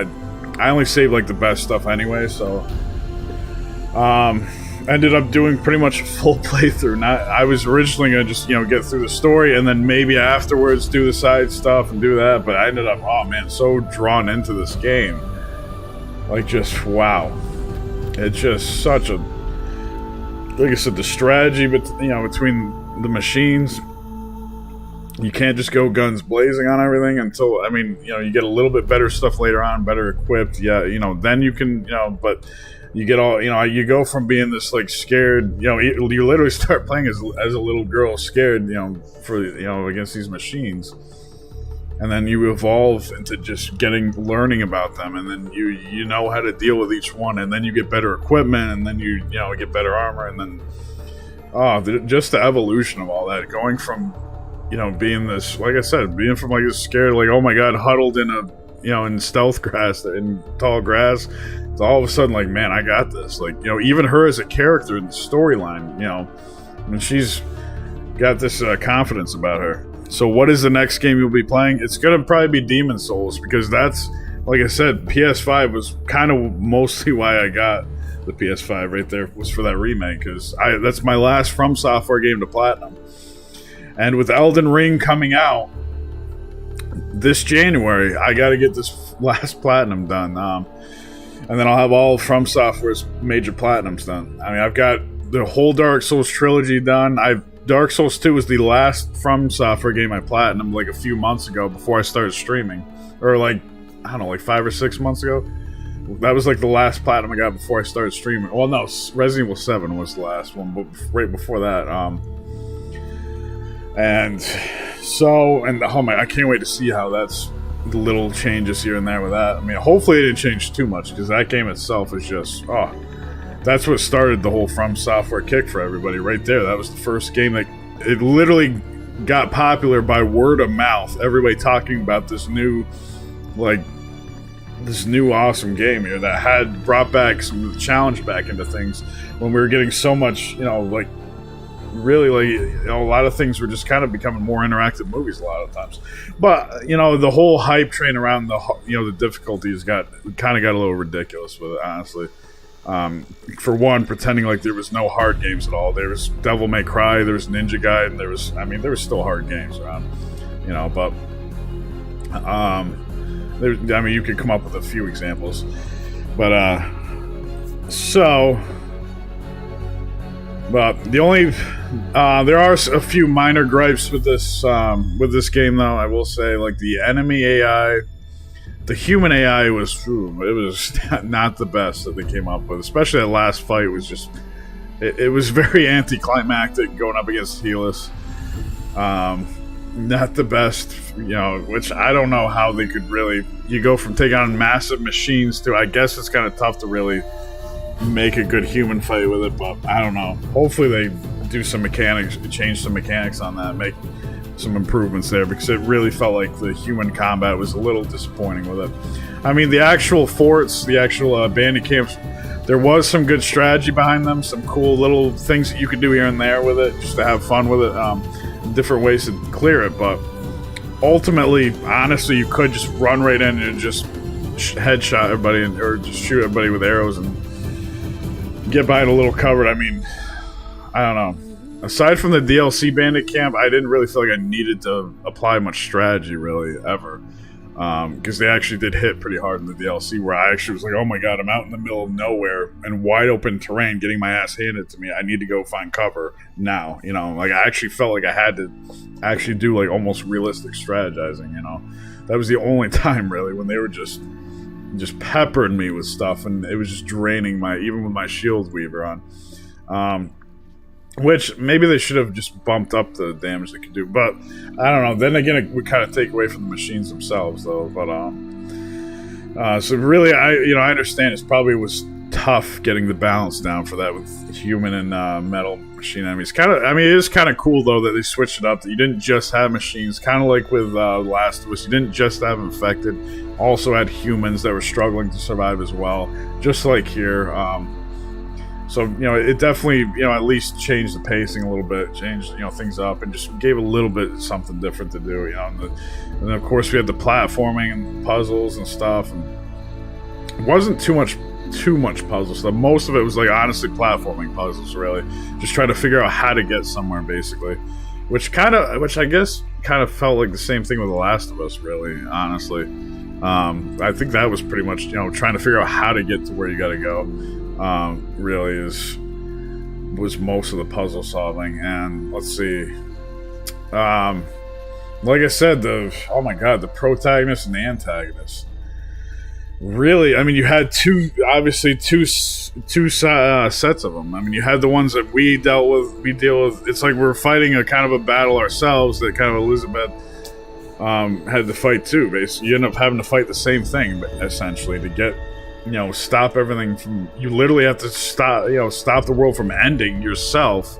I only saved like the best stuff anyway, so. Ended up doing pretty much a full playthrough. I was originally going to just, you know, get through the story and then maybe afterwards do the side stuff and do that, but I ended up, oh man, so drawn into this game. Like, just, wow. It's just such a, like I said, the strategy, but you know, between the machines, you can't just go guns blazing on everything until, I mean, you know, you get a little bit better stuff later on, better equipped, yeah, you know, then you can, you know, but you get all, you know, you go from being this, like, scared, you know, you literally start playing as a little girl scared, you know, for, you know, against these machines. And then you evolve into just learning about them, and then you know how to deal with each one, and then you get better equipment, and then you know, get better armor, and then, just the evolution of all that, going from, you know, being this, like I said, being from like this scared, like, oh my god, huddled in a, you know, in stealth grass, in tall grass, to all of a sudden, like, man, I got this. Like, you know, even her as a character in the storyline, you know, I mean, she's got this confidence about her. So what is the next game you'll be playing? It's going to probably be Demon's Souls, because that's, like I said, PS5 was kind of mostly why I got the PS5 right there, was for that remake, because that's my last From Software game to platinum. And with Elden Ring coming out this January, I got to get this last platinum done. And then I'll have all From Software's major platinums done. I mean, I've got the whole Dark Souls trilogy done. Dark Souls 2 was the last From Software game I platinumed like a few months ago before I started streaming. Or like, I don't know, like 5 or 6 months ago. That was like the last platinum I got before I started streaming. Well, no, Resident Evil 7 was the last one, but right before that. And so, and oh my, I can't wait to see how that's little changes here and there with that. I mean, hopefully it didn't change too much, because that game itself is just, that's what started the whole From Software kick for everybody right there. That was the first game that it literally got popular by word of mouth. Everybody talking about this new awesome game here that had brought back some challenge back into things when we were getting so much, really, a lot of things were just kind of becoming more interactive movies a lot of times. But, the whole hype train around the difficulties kind of got a little ridiculous with it, honestly. For one, pretending like there was no hard games at all. There was Devil May Cry, there was Ninja Gaiden, there was still hard games around, but you could come up with a few examples, but the only there are a few minor gripes with this game, though. I will say, like, the enemy AI, the human AI was not the best that they came up with. Especially that last fight was just it was very anticlimactic going up against Helis. Not the best, which I don't know how they could really. You go from taking on massive machines to, I guess it's kind of tough to really make a good human fight with it, but I don't know. Hopefully they do some mechanics, change some mechanics on that, make some improvements there, because it really felt like the human combat was a little disappointing with it. I mean, the actual forts, the actual bandit camps, there was some good strategy behind them, some cool little things that you could do here and there with it, just to have fun with it, different ways to clear it, but ultimately, honestly, you could just run right in and just headshot everybody, or just shoot everybody with arrows and get by it a little covered. I mean, I don't know. Aside from the DLC Bandit Camp, I didn't really feel like I needed to apply much strategy, really, ever. Because they actually did hit pretty hard in the DLC, where I actually was like, oh my god, I'm out in the middle of nowhere and wide open terrain getting my ass handed to me. I need to go find cover now. I actually felt like I had to actually do, like, almost realistic strategizing, That was the only time, really, when they were just peppered me with stuff, and it was just draining even with my shield weaver on. Which maybe they should have just bumped up the damage they could do, but I don't know. Then again, it would kind of take away from the machines themselves, though. But so really, I understand it probably was tough getting the balance down for that with human and metal machine enemies. It is kind of cool, though, that they switched it up. That you didn't just have machines, kind of like with Last of Us. You didn't just have infected. Also had humans that were struggling to survive as well, just like here. So, it definitely, at least changed the pacing a little bit, changed, things up, and just gave a little bit something different to do, And then, of course, we had the platforming and puzzles and stuff, and it wasn't too much puzzle stuff. Most of it was, like, honestly platforming puzzles, really. Just trying to figure out how to get somewhere, basically. Which I guess kind of felt like the same thing with The Last of Us, really, honestly. I think that was pretty much, trying to figure out how to get to where you gotta go. Really was most of the puzzle solving. And let's see, like I said, the protagonist and the antagonist, really, I mean, you had two sets of them. I mean, you had the ones that we deal with. It's like we're fighting a kind of a battle ourselves that kind of Elizabeth had to fight too. Basically, you end up having to fight the same thing, essentially, to get, stop everything from. You literally have to stop the world from ending yourself,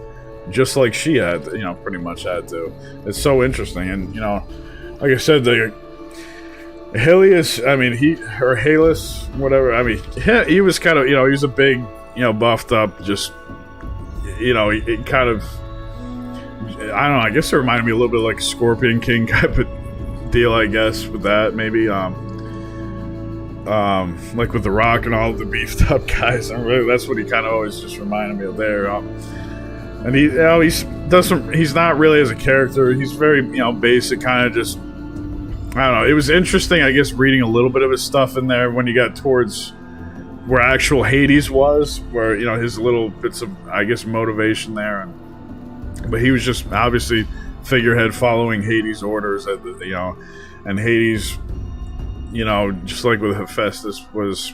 just like she had, pretty much had to. It's so interesting, and like I said, the Helios. I mean, Halis, whatever. I mean, he was kind of, he was a big, buffed up, just, it kind of. I don't know. I guess it reminded me a little bit like Scorpion King type of deal. I guess with that, maybe. Like with The Rock and all the beefed up guys. And really, that's what he kind of always just reminded me of there. And he's not really as a character. He's very, basic, kind of just. I don't know. It was interesting, I guess, reading a little bit of his stuff in there when you got towards where actual Hades was, where his little bits of, I guess, motivation there. But he was just obviously figurehead following Hades' orders, and Hades, just like with Hephaestus, was.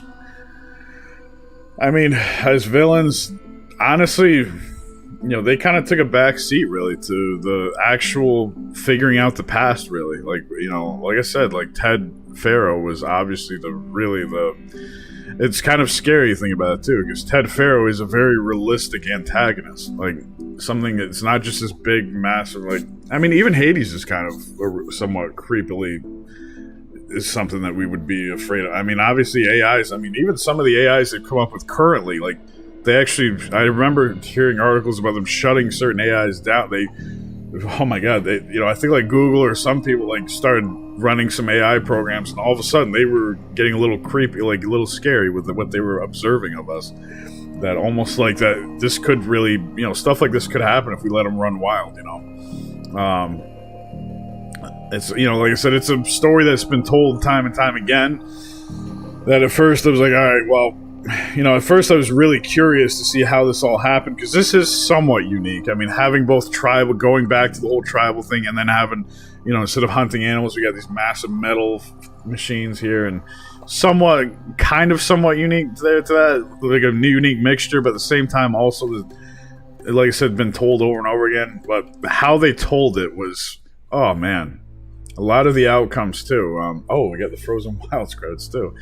I mean, as villains, honestly, they kind of took a back seat really to the actual figuring out the past. Really, like like I said, like Ted Faro was obviously it's kind of scary thing about it too, because Ted Faro is a very realistic antagonist, like something that's not just this big massive, like, I mean, even Hades is kind of somewhat creepily is something that we would be afraid of. I mean, obviously AIs, I mean, even some of the AIs they've come up with currently, like they actually, I remember hearing articles about them shutting certain AIs down. Oh my god, I think like Google or some people like started running some AI programs, and all of a sudden they were getting a little creepy, like a little scary with what they were observing of us. That almost like that this could really, stuff like this could happen if we let them run wild, It's, like I said, it's a story that's been told time and time again. That at first I was like, all right, well, at first I was really curious to see how this all happened, because this is somewhat unique. I mean, having both tribal, going back to the whole tribal thing, and then having, instead of hunting animals, we got these massive metal machines here, and somewhat unique to that, like a unique mixture, but at the same time also, like I said, been told over and over again. But how they told it was, oh man, a lot of the outcomes too. We got the Frozen Wilds credits too.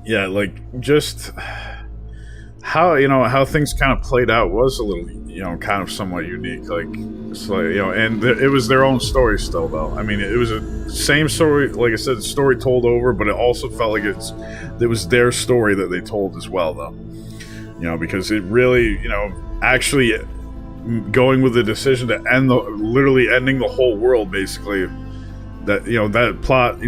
Yeah, like just how things kind of played out was a little, kind of somewhat unique. Like it's like, and it was their own story still, though. I mean, it was a same story, like I said, story told over, but it also felt like it was their story that they told as well, though. Because it really, actually going with the decision to literally ending the whole world, basically. That that plot,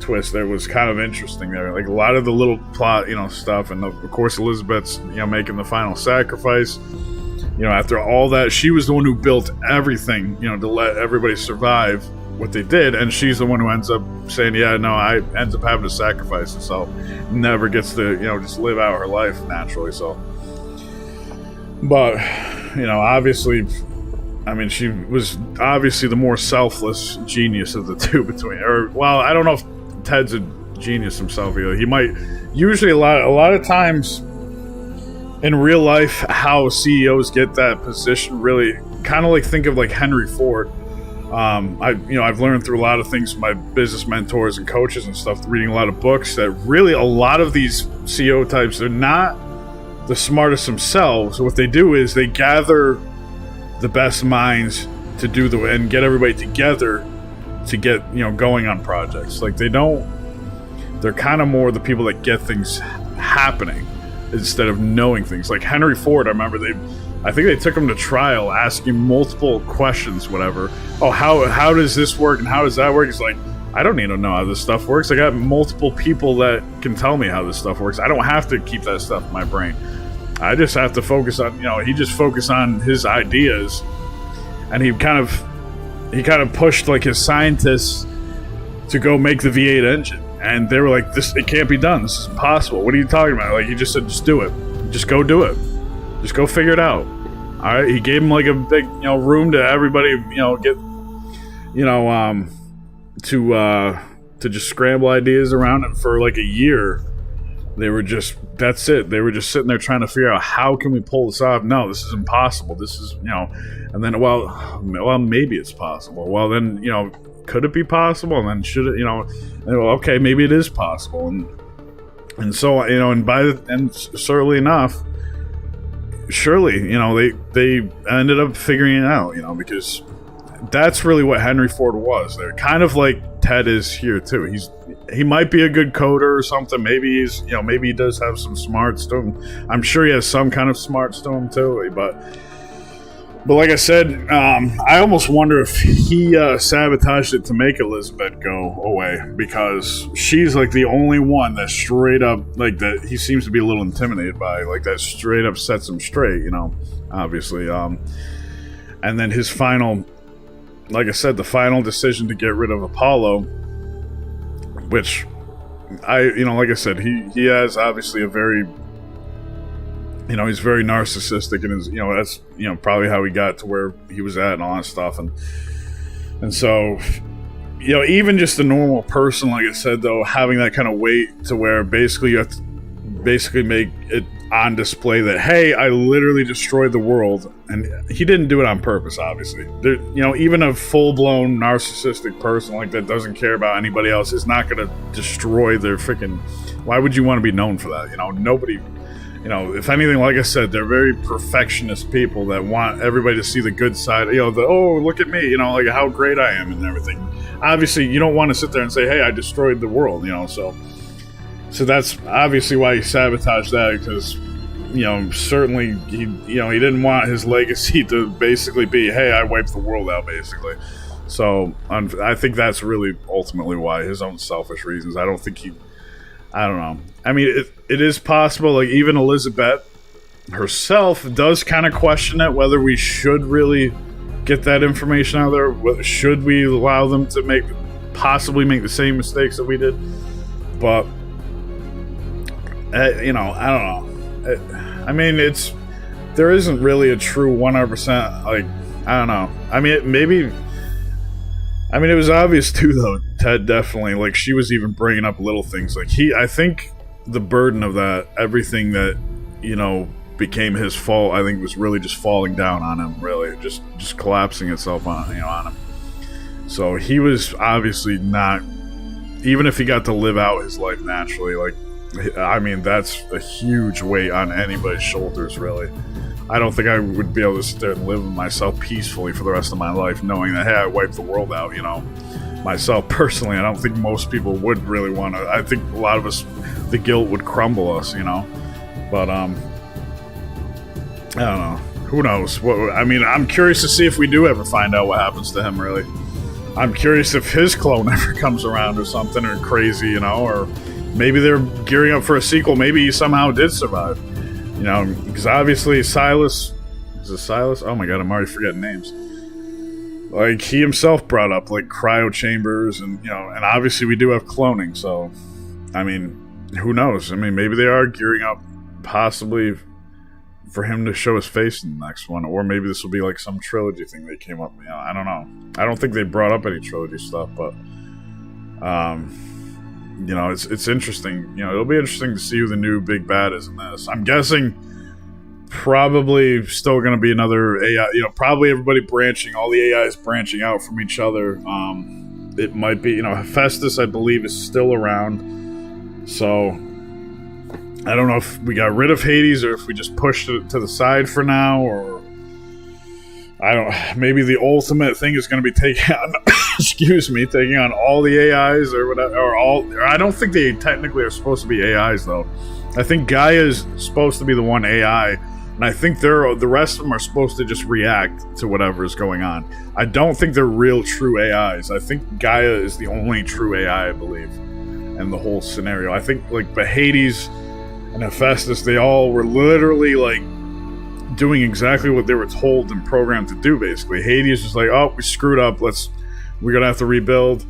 twist there was kind of interesting there. Like a lot of the little plot, stuff, and of course Elizabeth's, making the final sacrifice. After all that, she was the one who built everything, to let everybody survive what they did, and she's the one who ends up saying, I ends up having to sacrifice herself, never gets to, just live out her life naturally. So, but obviously, I mean, she was obviously the more selfless genius of the two I don't know if Ted's a genius himself either. He might, usually a lot of times in real life, how CEOs get that position, really kind of like think of like Henry Ford. I've learned through a lot of things from my business mentors and coaches and stuff, reading a lot of books, that really a lot of these CEO types, they're not the smartest themselves. What they do is they gather the best minds to do and get everybody together to get going on projects. Like they're kind of more the people that get things happening instead of knowing things. Like Henry Ford, I remember I think they took him to trial asking multiple questions, whatever. Oh, how does this work and how does that work? He's like, I don't need to know how this stuff works. I got multiple people that can tell me how this stuff works. I don't have to keep that stuff in my brain. I just have to focus on, he just focused on his ideas, and he kind of pushed like his scientists to go make the V8 engine, and they were like, it can't be done. This is impossible. What are you talking about? Like, he just said, just do it. Just go do it. Just go figure it out. All right. He gave him like a big, room to everybody, get, to just scramble ideas around it for like a year. That's it. They were just sitting there trying to figure out, how can we pull this off? No, this is impossible. This is, and then, well, maybe it's possible. Well, then, could it be possible? And then should it, okay, maybe it is possible. And so, and surely enough, they ended up figuring it out, because that's really what Henry Ford was. They're kind of like Ted is here too. He might be a good coder or something. Maybe maybe he does have some smarts to him. I'm sure he has some kind of smarts to him too. But like I said, I almost wonder if he sabotaged it to make Elizabeth go away, because she's like the only one that straight up, like, that he seems to be a little intimidated by, like, that straight up sets him straight, obviously. And then his final, like I said, the final decision to get rid of Apollo, which like I said, he has obviously a very, he's very narcissistic, and is, that's, probably how he got to where he was at and all that stuff. And so, even just a normal person, like I said, though, having that kind of weight to where basically you have to basically make it on display that, hey, I literally destroyed the world, and he didn't do it on purpose, obviously. Even a full-blown narcissistic person like that doesn't care about anybody else is not going to destroy their freaking... Why would you want to be known for that? Nobody... if anything, like I said, they're very perfectionist people that want everybody to see the good side. Oh, look at me, like how great I am and everything. Obviously, you don't want to sit there and say, hey, I destroyed the world, So that's obviously why he sabotaged that, because, certainly he didn't want his legacy to basically be, hey, I wiped the world out, basically. So I think that's really ultimately why, his own selfish reasons. I don't think I don't know. I mean, it is possible, like, even Elizabeth herself does kind of question it, whether we should really get that information out there. Should we allow them to possibly make the same mistakes that we did? But, I don't know. I mean, there isn't really a true 100%, like, I don't know. I mean, it was obvious too, though. Ted definitely, like, she was even bringing up little things. Like, I think the burden of that, everything that, became his fault, I think was really just falling down on him, really. Just collapsing itself on him. So he was obviously not, even if he got to live out his life naturally, like, I mean, that's a huge weight on anybody's shoulders, really. I don't think I would be able to sit there and live with myself peacefully for the rest of my life, knowing that, hey, I wiped the world out, Myself, personally, I don't think most people would really want to. I think a lot of us, the guilt would crumble us, But, I don't know. Who knows? I'm curious to see if we do ever find out what happens to him, really. I'm curious if his clone ever comes around or something, or crazy, or maybe they're gearing up for a sequel. Maybe he somehow did survive. Because obviously Silas... Is it Silas? Oh my god, I'm already forgetting names. Like, he himself brought up, like, cryo chambers, and, and obviously we do have cloning, so... I mean, who knows? I mean, maybe they are gearing up, possibly, for him to show his face in the next one, or maybe this will be, like, some trilogy thing they came up... I don't know. I don't think they brought up any trilogy stuff, but... it's interesting. It'll be interesting to see who the new big bad is in this. I'm guessing probably still going to be another AI. Probably everybody branching, all the AIs branching out from each other. It might be, Hephaestus, I believe, is still around. So I don't know if we got rid of Hades or if we just pushed it to the side for now, or I don't. Maybe the ultimate thing is going to be taking on, taking on all the AIs or whatever, or I don't think they technically are supposed to be AIs though. I think Gaia is supposed to be the one AI, and I think the rest of them are supposed to just react to whatever is going on. I don't think they're real true AIs. I think Gaia is the only true AI, I believe, in the whole scenario. I think but Hades and Hephaestus, they all were literally like doing exactly what they were told and programmed to do, basically. Hades is like, oh, we screwed up, we're gonna have to rebuild.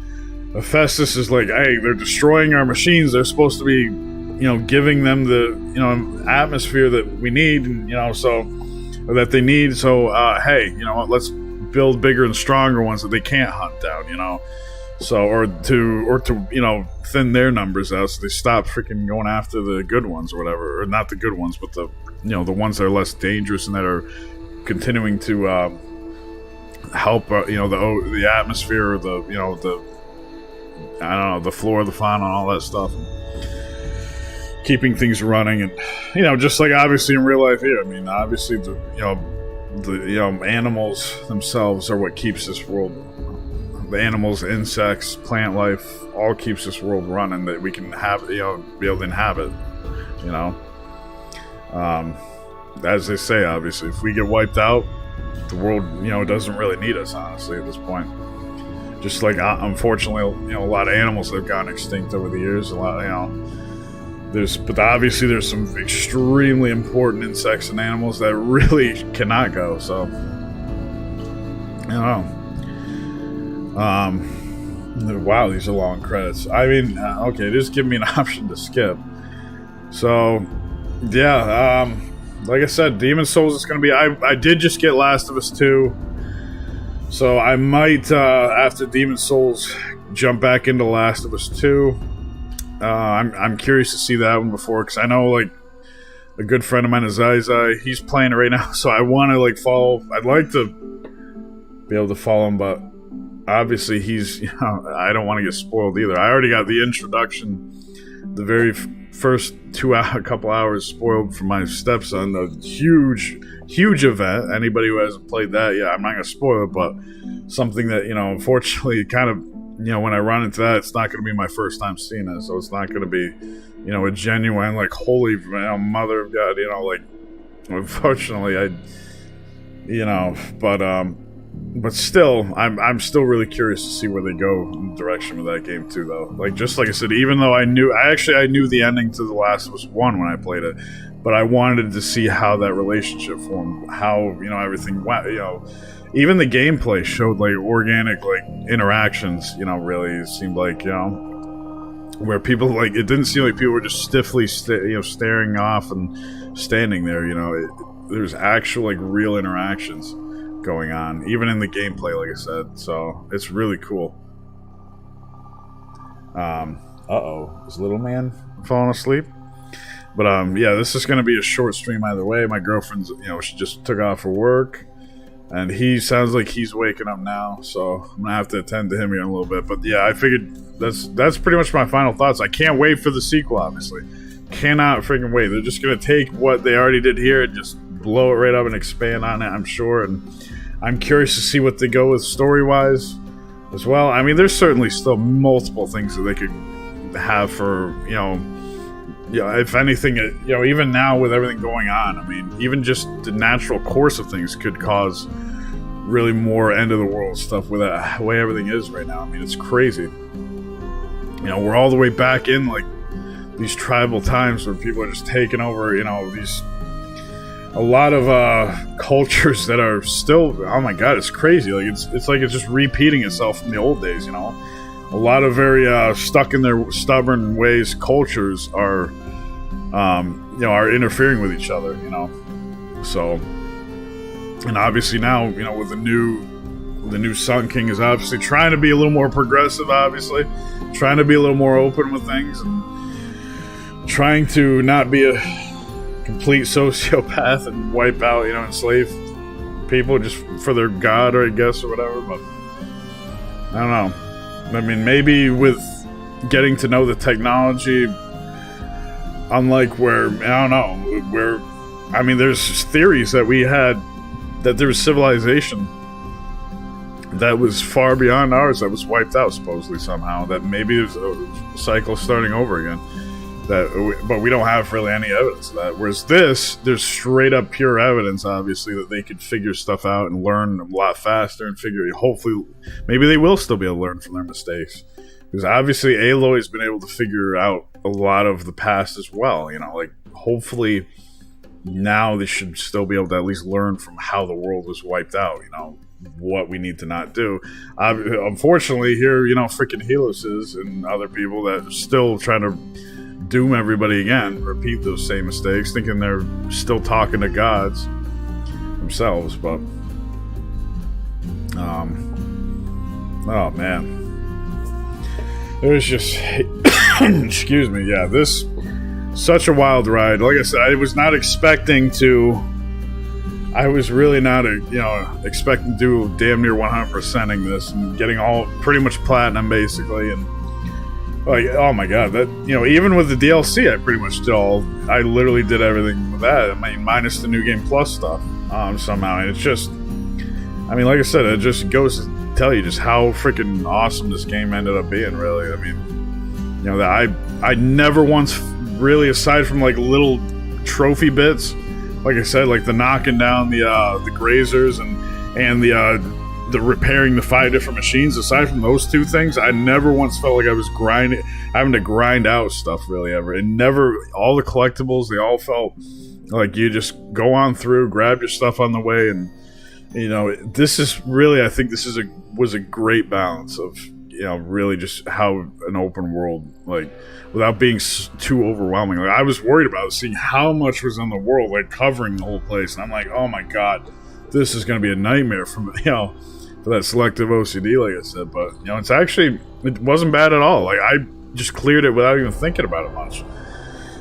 Hephaestus is like, hey, they're destroying our machines, they're supposed to be, giving them the, atmosphere that we need, and, or that they need, so, hey, let's build bigger and stronger ones that they can't hunt down, so, or to, thin their numbers out so they stop freaking going after the good ones or whatever, or not the good ones, but the ones that are less dangerous and that are continuing to help the atmosphere, or the I don't know, the flora, the fauna, and all that stuff, and keeping things running, and just like obviously in real life here. I mean, obviously the animals themselves are what keeps this world. The animals, insects, plant life, all keeps this world running, that we can have, be able to inhabit, as they say, obviously, if we get wiped out, the world, doesn't really need us, honestly, at this point. Just like, unfortunately, a lot of animals have gone extinct over the years. A lot, but obviously there's some extremely important insects and animals that really cannot go. So, wow, these are long credits. I mean, okay, just give me an option to skip. So, yeah, like I said, Demon's Souls is going to be... I did just get Last of Us 2. So I might, after Demon's Souls, jump back into Last of Us 2. I'm curious to see that one before, because I know like a good friend of mine is Zai. He's playing it right now, so I want to like follow. I'd like to be able to follow him, but obviously he's, you know, I don't want to get spoiled either. I already got the introduction, the very first couple hours spoiled for my stepson. A huge event. Anybody who hasn't played that, yeah, I'm not gonna spoil it, but something that, you know, unfortunately kind of, you know, when I run into that, it's not going to be my first time seeing it, so it's not going to be, you know, a genuine, like, holy, you know, mother of God, you know, like, unfortunately, but still, I'm still really curious to see where they go in the direction of that game, too, though. Like, just like I said, even though I knew the ending to The Last of Us 1 when I played it, but I wanted to see how that relationship formed, how, you know, everything went, you know. Even the gameplay showed like organic like interactions, you know, really it seemed like, you know, where people like, it didn't seem like people were just stiffly staring off and standing there, you know. There's actual like real interactions going on, even in the gameplay, like I said, so it's really cool. Is little man falling asleep? But yeah, this is gonna be a short stream either way. My girlfriend's, you know, she just took off for work. And he sounds like he's waking up now, so I'm gonna have to attend to him here in a little bit. But yeah, I figured that's pretty much my final thoughts. I can't wait for the sequel, obviously. Cannot freaking wait. They're just gonna take what they already did here and just blow it right up and expand on it, I'm sure. And I'm curious to see what they go with story-wise as well. I mean, there's certainly still multiple things that they could have for, you know, if anything, you know, even now with everything going on, I mean, even just the natural course of things could cause really more end of the world stuff with the way everything is right now. I mean, it's crazy. You know, we're all the way back in like these tribal times where people are just taking over, you know, a lot of cultures that are still, oh my God, it's crazy. Like it's like it's just repeating itself from the old days, you know. A lot of very stuck in their stubborn ways cultures are, you know, are interfering with each other, you know. So, and obviously now, you know, with the new Sun King is obviously trying to be a little more progressive, obviously, trying to be a little more open with things, and trying to not be a complete sociopath and wipe out, you know, enslave people just for their god, or I guess, or whatever. But I don't know. I mean, maybe with getting to know the technology, unlike where, I don't know, where, I mean, there's theories that we had that there was civilization that was far beyond ours that was wiped out, supposedly, somehow, that maybe there's a cycle starting over again. But we don't have really any evidence of that. Whereas this, there's straight up pure evidence, obviously, that they could figure stuff out and learn a lot faster and hopefully, maybe they will still be able to learn from their mistakes. Because obviously Aloy's been able to figure out a lot of the past as well, you know, like hopefully now they should still be able to at least learn from how the world was wiped out, you know, what we need to not do. Unfortunately here, you know, freaking Helos is and other people that are still trying to doom everybody again, repeat those same mistakes, thinking they're still talking to gods themselves. But oh man, it was just excuse me, yeah, this such a wild ride. Like I said, I was not expecting to, I was really not expecting to do damn near 100%ing this and getting all pretty much platinum basically. And like, oh my God, that, you know, even with the DLC, I pretty much did I literally did everything with that. I mean, minus the New Game Plus stuff, somehow. And it's just, I mean, like I said, it just goes to tell you just how freaking awesome this game ended up being, really. I mean, you know, that I never once really, aside from like little trophy bits, like I said, like the knocking down the grazers and the repairing the 5 different machines, aside from those 2 things, I never once felt like I was having to grind out stuff really ever. And never, all the collectibles, they all felt like you just go on through, grab your stuff on the way, and you know, this is really, I think this was a great balance of, you know, really just how an open world, like, without being too overwhelming. Like, I was worried about seeing how much was in the world, like covering the whole place, and I'm like, oh my God, this is going to be a nightmare for, you know, for that selective OCD, like I said. But, you know, it wasn't bad at all. Like, just cleared it without even thinking about it much.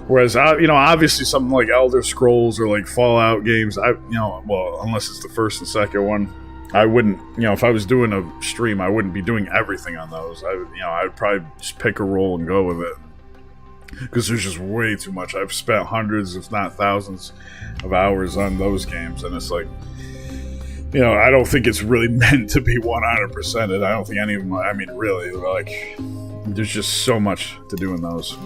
Whereas, obviously something like Elder Scrolls or like Fallout games, well, unless it's the first and second one, I wouldn't, if I was doing a stream, I wouldn't be doing everything on those. I'd probably just pick a role and go with it. Because there's just way too much. I've spent hundreds, if not thousands, of hours on those games, and it's like, I don't think it's really meant to be 100%. I don't think any of them, really, like, there's just so much to do in those.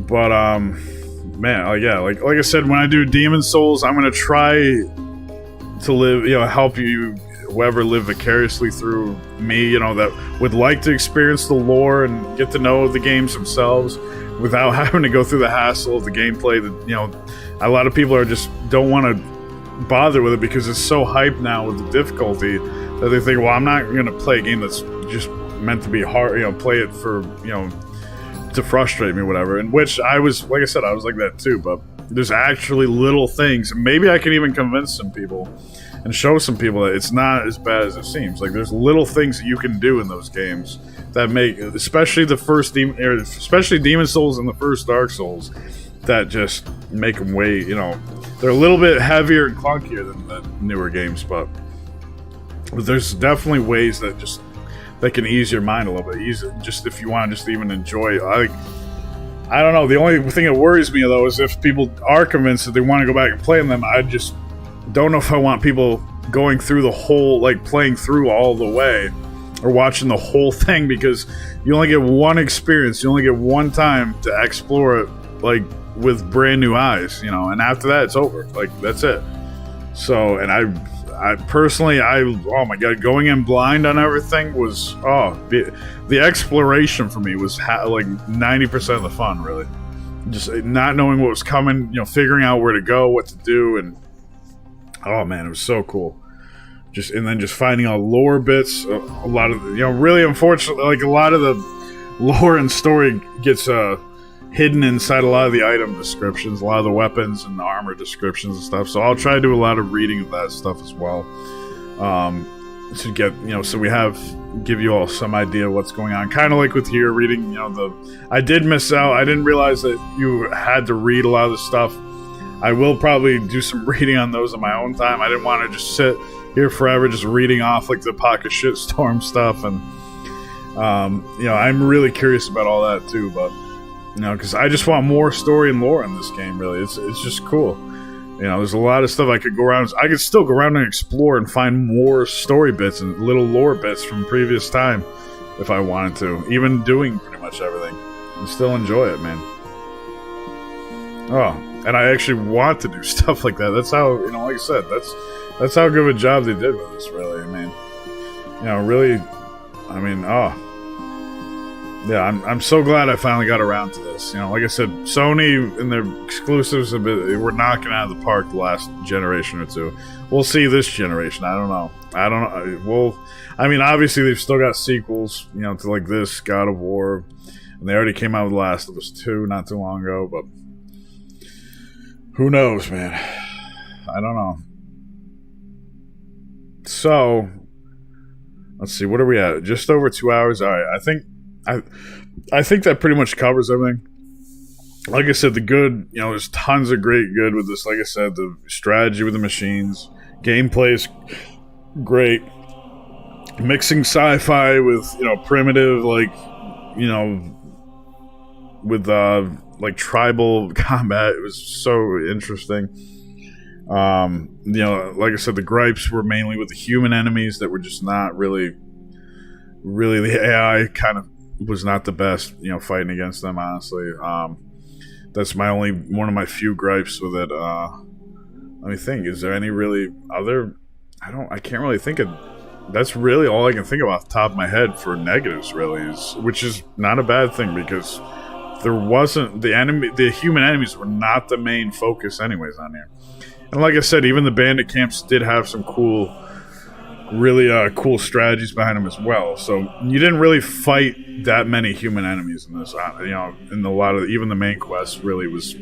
But man, like I said, when I do Demon Souls, I'm gonna try to live, help you, whoever live vicariously through me, that would like to experience the lore and get to know the games themselves without having to go through the hassle of the gameplay. That, a lot of people don't want to bother with it because it's so hyped now with the difficulty that they think, well, I'm not going to play a game that's just meant to be hard, play it for, to frustrate me, whatever. And which I was, like I said, I was like that too, but there's actually little things. Maybe I can even convince some people and show some people that it's not as bad as it seems. Like, there's little things that you can do in those games that make, especially especially Demon Souls and the first Dark Souls, that just make them way, they're a little bit heavier and clunkier than the newer games, but there's definitely ways that can ease your mind a little bit. Just if you want to just even enjoy. I don't know. The only thing that worries me though is if people are convinced that they want to go back and play them, I just don't know if I want people going through the whole, like playing through all the way or watching the whole thing, because you only get one experience. You only get one time to explore it, like with brand new eyes, and after that it's over. Like, that's it. So, and I personally, oh my god, going in blind on everything was, the exploration for me was like 90% of the fun, really. Just not knowing what was coming, figuring out where to go, what to do, and oh man, it was so cool. And then just finding all lore bits, a lot of, really unfortunately, like a lot of the lore and story gets hidden inside a lot of the item descriptions, a lot of the weapons and armor descriptions and stuff. So I'll try to do a lot of reading of that stuff as well, to get, so we give you all some idea of what's going on. Kind of like with here reading, I did miss out. I didn't realize that you had to read a lot of the stuff. I will probably do some reading on those in my own time. I didn't want to just sit here forever just reading off like the pocket shitstorm stuff, and I'm really curious about all that too, but because I just want more story and lore in this game. Really, it's just cool. There's a lot of stuff I could go around. I could still go around and explore and find more story bits and little lore bits from previous time if I wanted to. Even doing pretty much everything, and still enjoy it, man. Oh, and I actually want to do stuff like that. That's how, like I said, that's how good of a job they did with this. Really, really. Yeah, I'm so glad I finally got around to this. Like I said, Sony and their exclusives were knocking out of the park the last generation or two. We'll see this generation. I don't know. Well, obviously they've still got sequels, to like this, God of War, and they already came out with Last of Us 2 not too long ago, but who knows, man? I don't know. So, let's see, what are we at? Just over 2 hours? Alright, I think that pretty much covers everything. Like I said, the good, there's tons of great good with this. Like I said, the strategy with the machines, gameplay is great. Mixing sci-fi with, primitive, like, with, like, tribal combat. It was so interesting. Like I said, the gripes were mainly with the human enemies that were just not really the AI kind of was not the best, fighting against them, honestly. That's one of my few gripes with it. Let me think, is there any really other, I can't really think of, that's really all I can think of off the top of my head for negatives, really, which is not a bad thing, because there wasn't, the human enemies were not the main focus anyways on here. And like I said, even the bandit camps did have some really cool strategies behind them as well. So you didn't really fight that many human enemies in this. In a lot of, even the main quest really was,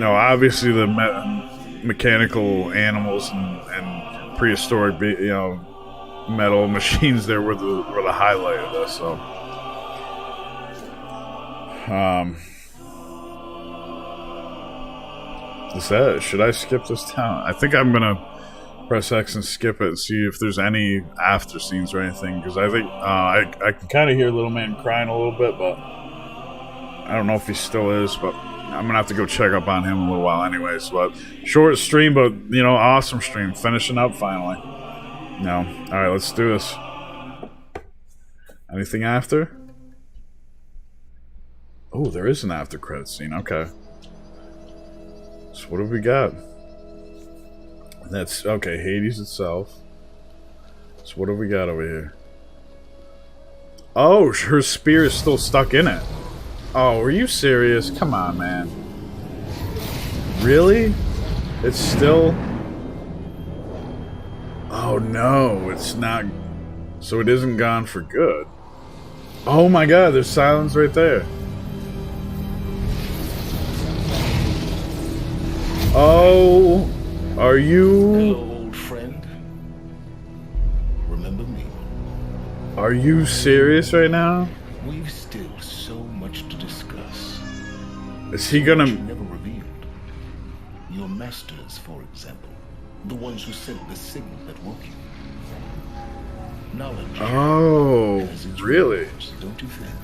obviously the mechanical animals and prehistoric, metal machines there were the highlight of this. So, is that it? Should I skip this town? I think I'm gonna press X and skip it and see if there's any after scenes or anything, because I think I can kind of hear Little Man crying a little bit, but I don't know if he still is, but I'm gonna have to go check up on him in a little while anyways. But short stream, but you know, awesome stream, finishing up finally. No, all right, let's do this. Anything after? Oh, there is an after credit scene. Okay, so what have we got? That's okay, Hades itself. So what have we got over here? Oh, her spear is still stuck in it. Oh, are you serious? Come on, man. Really? It's still... Oh no, it's not... So it isn't gone for good. Oh my god, there's silence right there. Oh... Are you... Hello, old friend. Remember me? Are you serious right now? We've still so much to discuss. Is he gonna... You never revealed. Your masters, for example. The ones who sent the signal that woke you. Knowledge. Oh, really? Rewards, don't you think?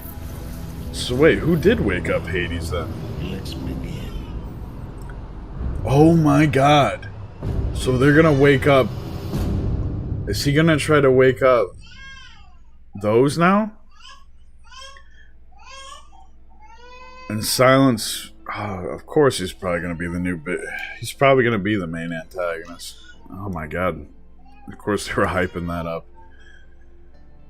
So wait, who did wake up Hades then? Let's begin. Oh my god. So they're gonna wake up... Is he gonna try to wake up those now? And Silence... Oh, of course he's probably gonna be the new bit. He's probably gonna be the main antagonist. Oh my god. Of course they were hyping that up.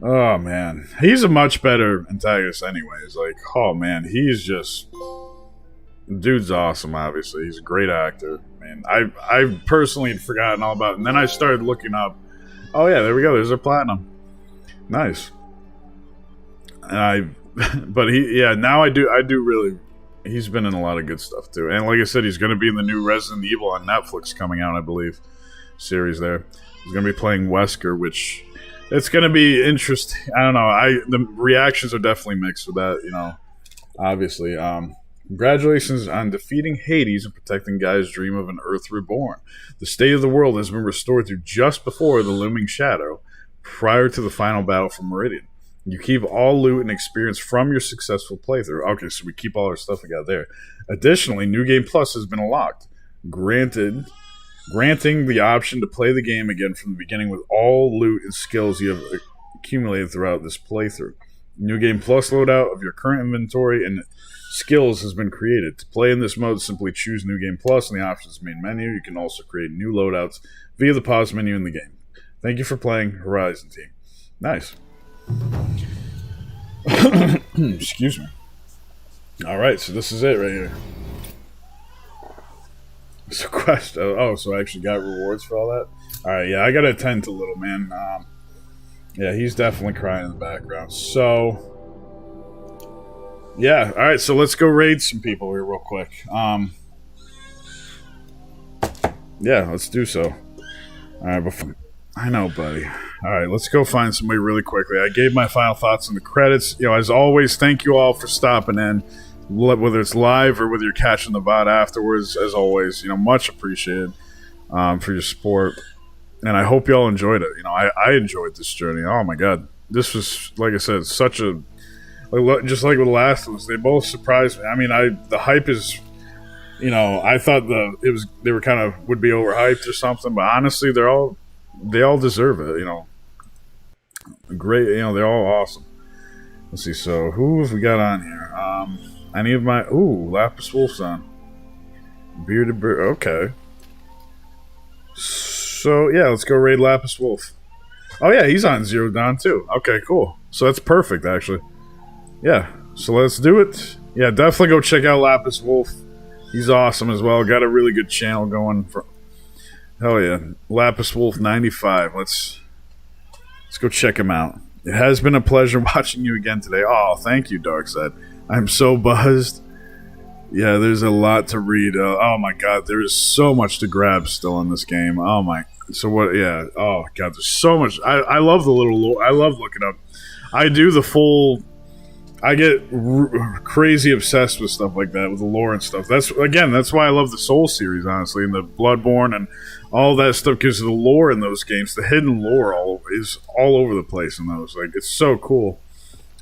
Oh man. He's a much better antagonist anyways. Like, oh man, he's just... Dude's awesome, obviously. He's a great actor. Man, I personally had forgotten all about it. And then I started looking up. Oh yeah, there we go. There's a platinum. Nice. And but now I do really, he's been in a lot of good stuff too. And like I said, he's going to be in the new Resident Evil on Netflix coming out, I believe, series there. He's going to be playing Wesker, which it's going to be interesting. I don't know. The reactions are definitely mixed with that, you know, obviously. Congratulations on defeating Hades and protecting Gaia's dream of an Earth reborn. The state of the world has been restored to just before the looming shadow, prior to the final battle for Meridian. You keep all loot and experience from your successful playthrough. Okay, so we keep all our stuff we got there. Additionally, New Game Plus has been unlocked, granting the option to play the game again from the beginning with all loot and skills you have accumulated throughout this playthrough. New Game Plus loadout of your current inventory and skills has been created. To play in this mode, simply choose New Game Plus in the options main menu. You can also create new loadouts via the pause menu in the game. Thank you for playing Horizon Team. Nice. Excuse me. Alright, so this is it right here. So quest. Oh, so I actually got rewards for all that? Alright, yeah, I gotta attend to Little Man. Yeah, he's definitely crying in the background. So... Yeah, alright, so let's go raid some people here real quick. Yeah, let's do so. Alright, before... I know, buddy. Alright, let's go find somebody really quickly. I gave my final thoughts in the credits. You know, as always, thank you all for stopping in. Whether it's live or whether you're catching the VOD afterwards, as always, you know, much appreciated for your support. And I hope you all enjoyed it. You know, I enjoyed this journey. Oh my god. This was, like I said, such a... Just like with the last ones, they both surprised me. I mean, the hype is, you know, I thought they were kind of would be overhyped or something, but honestly, they all deserve it. You know, great. You know, they're all awesome. Let's see. So who have we got on here? Any of my Lapis Wolf's on. Bearded Bird. Okay. So yeah, let's go raid Lapis Wolf. Oh yeah, he's on Zero Dawn too. Okay, cool. So that's perfect actually. Yeah, so let's do it. Yeah, definitely go check out Lapis Wolf. He's awesome as well. Got a really good channel going. Hell yeah, Lapis Wolf 95. Let's go check him out. It has been a pleasure watching you again today. Oh, thank you, Darkseid. I'm so buzzed. Yeah, there's a lot to read. Oh my god, there is so much to grab still in this game. Oh my. So what? Yeah. Oh god, there's so much. I love the little lore. I love looking up. I do the full. I get crazy obsessed with stuff like that, with the lore and stuff. That's why I love the Soul series, honestly, and the Bloodborne and all that stuff, because the lore in those games, the hidden lore, is all over the place in those. Like, it's so cool.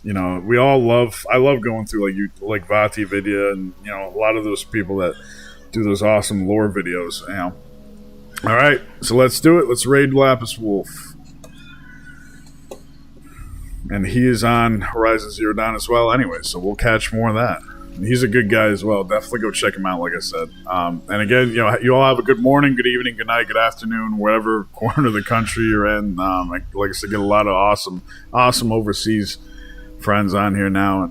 You know, I love going through like Vati Vidya and, you know, a lot of those people that do those awesome lore videos. You know. All right, so let's do it. Let's raid Lapis Wolf. And he is on Horizon Zero Dawn as well anyway, so we'll catch more of that. And he's a good guy as well. Definitely go check him out, like I said. And again, you know, you all have a good morning, good evening, good night, good afternoon, whatever corner of the country you're in. Like I said, get a lot of awesome overseas friends on here now.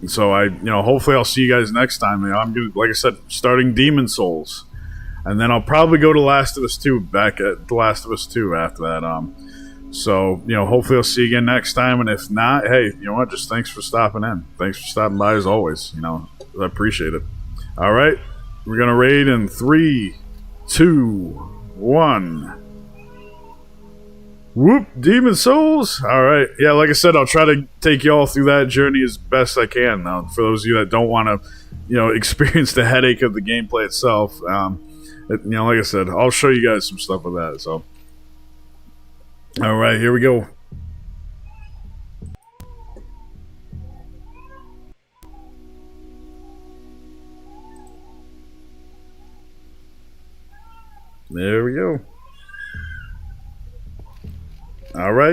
So hopefully I'll see you guys next time. You know, I'm gonna, like I said, starting Demon Souls. And then I'll probably go to Last of Us 2, back at The Last of Us 2 after that. So, you know, hopefully I'll see you again next time. And if not, hey, you know what? Just thanks for stopping in. Thanks for stopping by as always. You know, I appreciate it. All right. We're going to raid in 3, 2, 1. Whoop. Demon Souls. All right. Yeah, like I said, I'll try to take you all through that journey as best I can. For those of you that don't want to, you know, experience the headache of the gameplay itself, you know, like I said, I'll show you guys some stuff with that. So. All right, here we go. There we go. All right.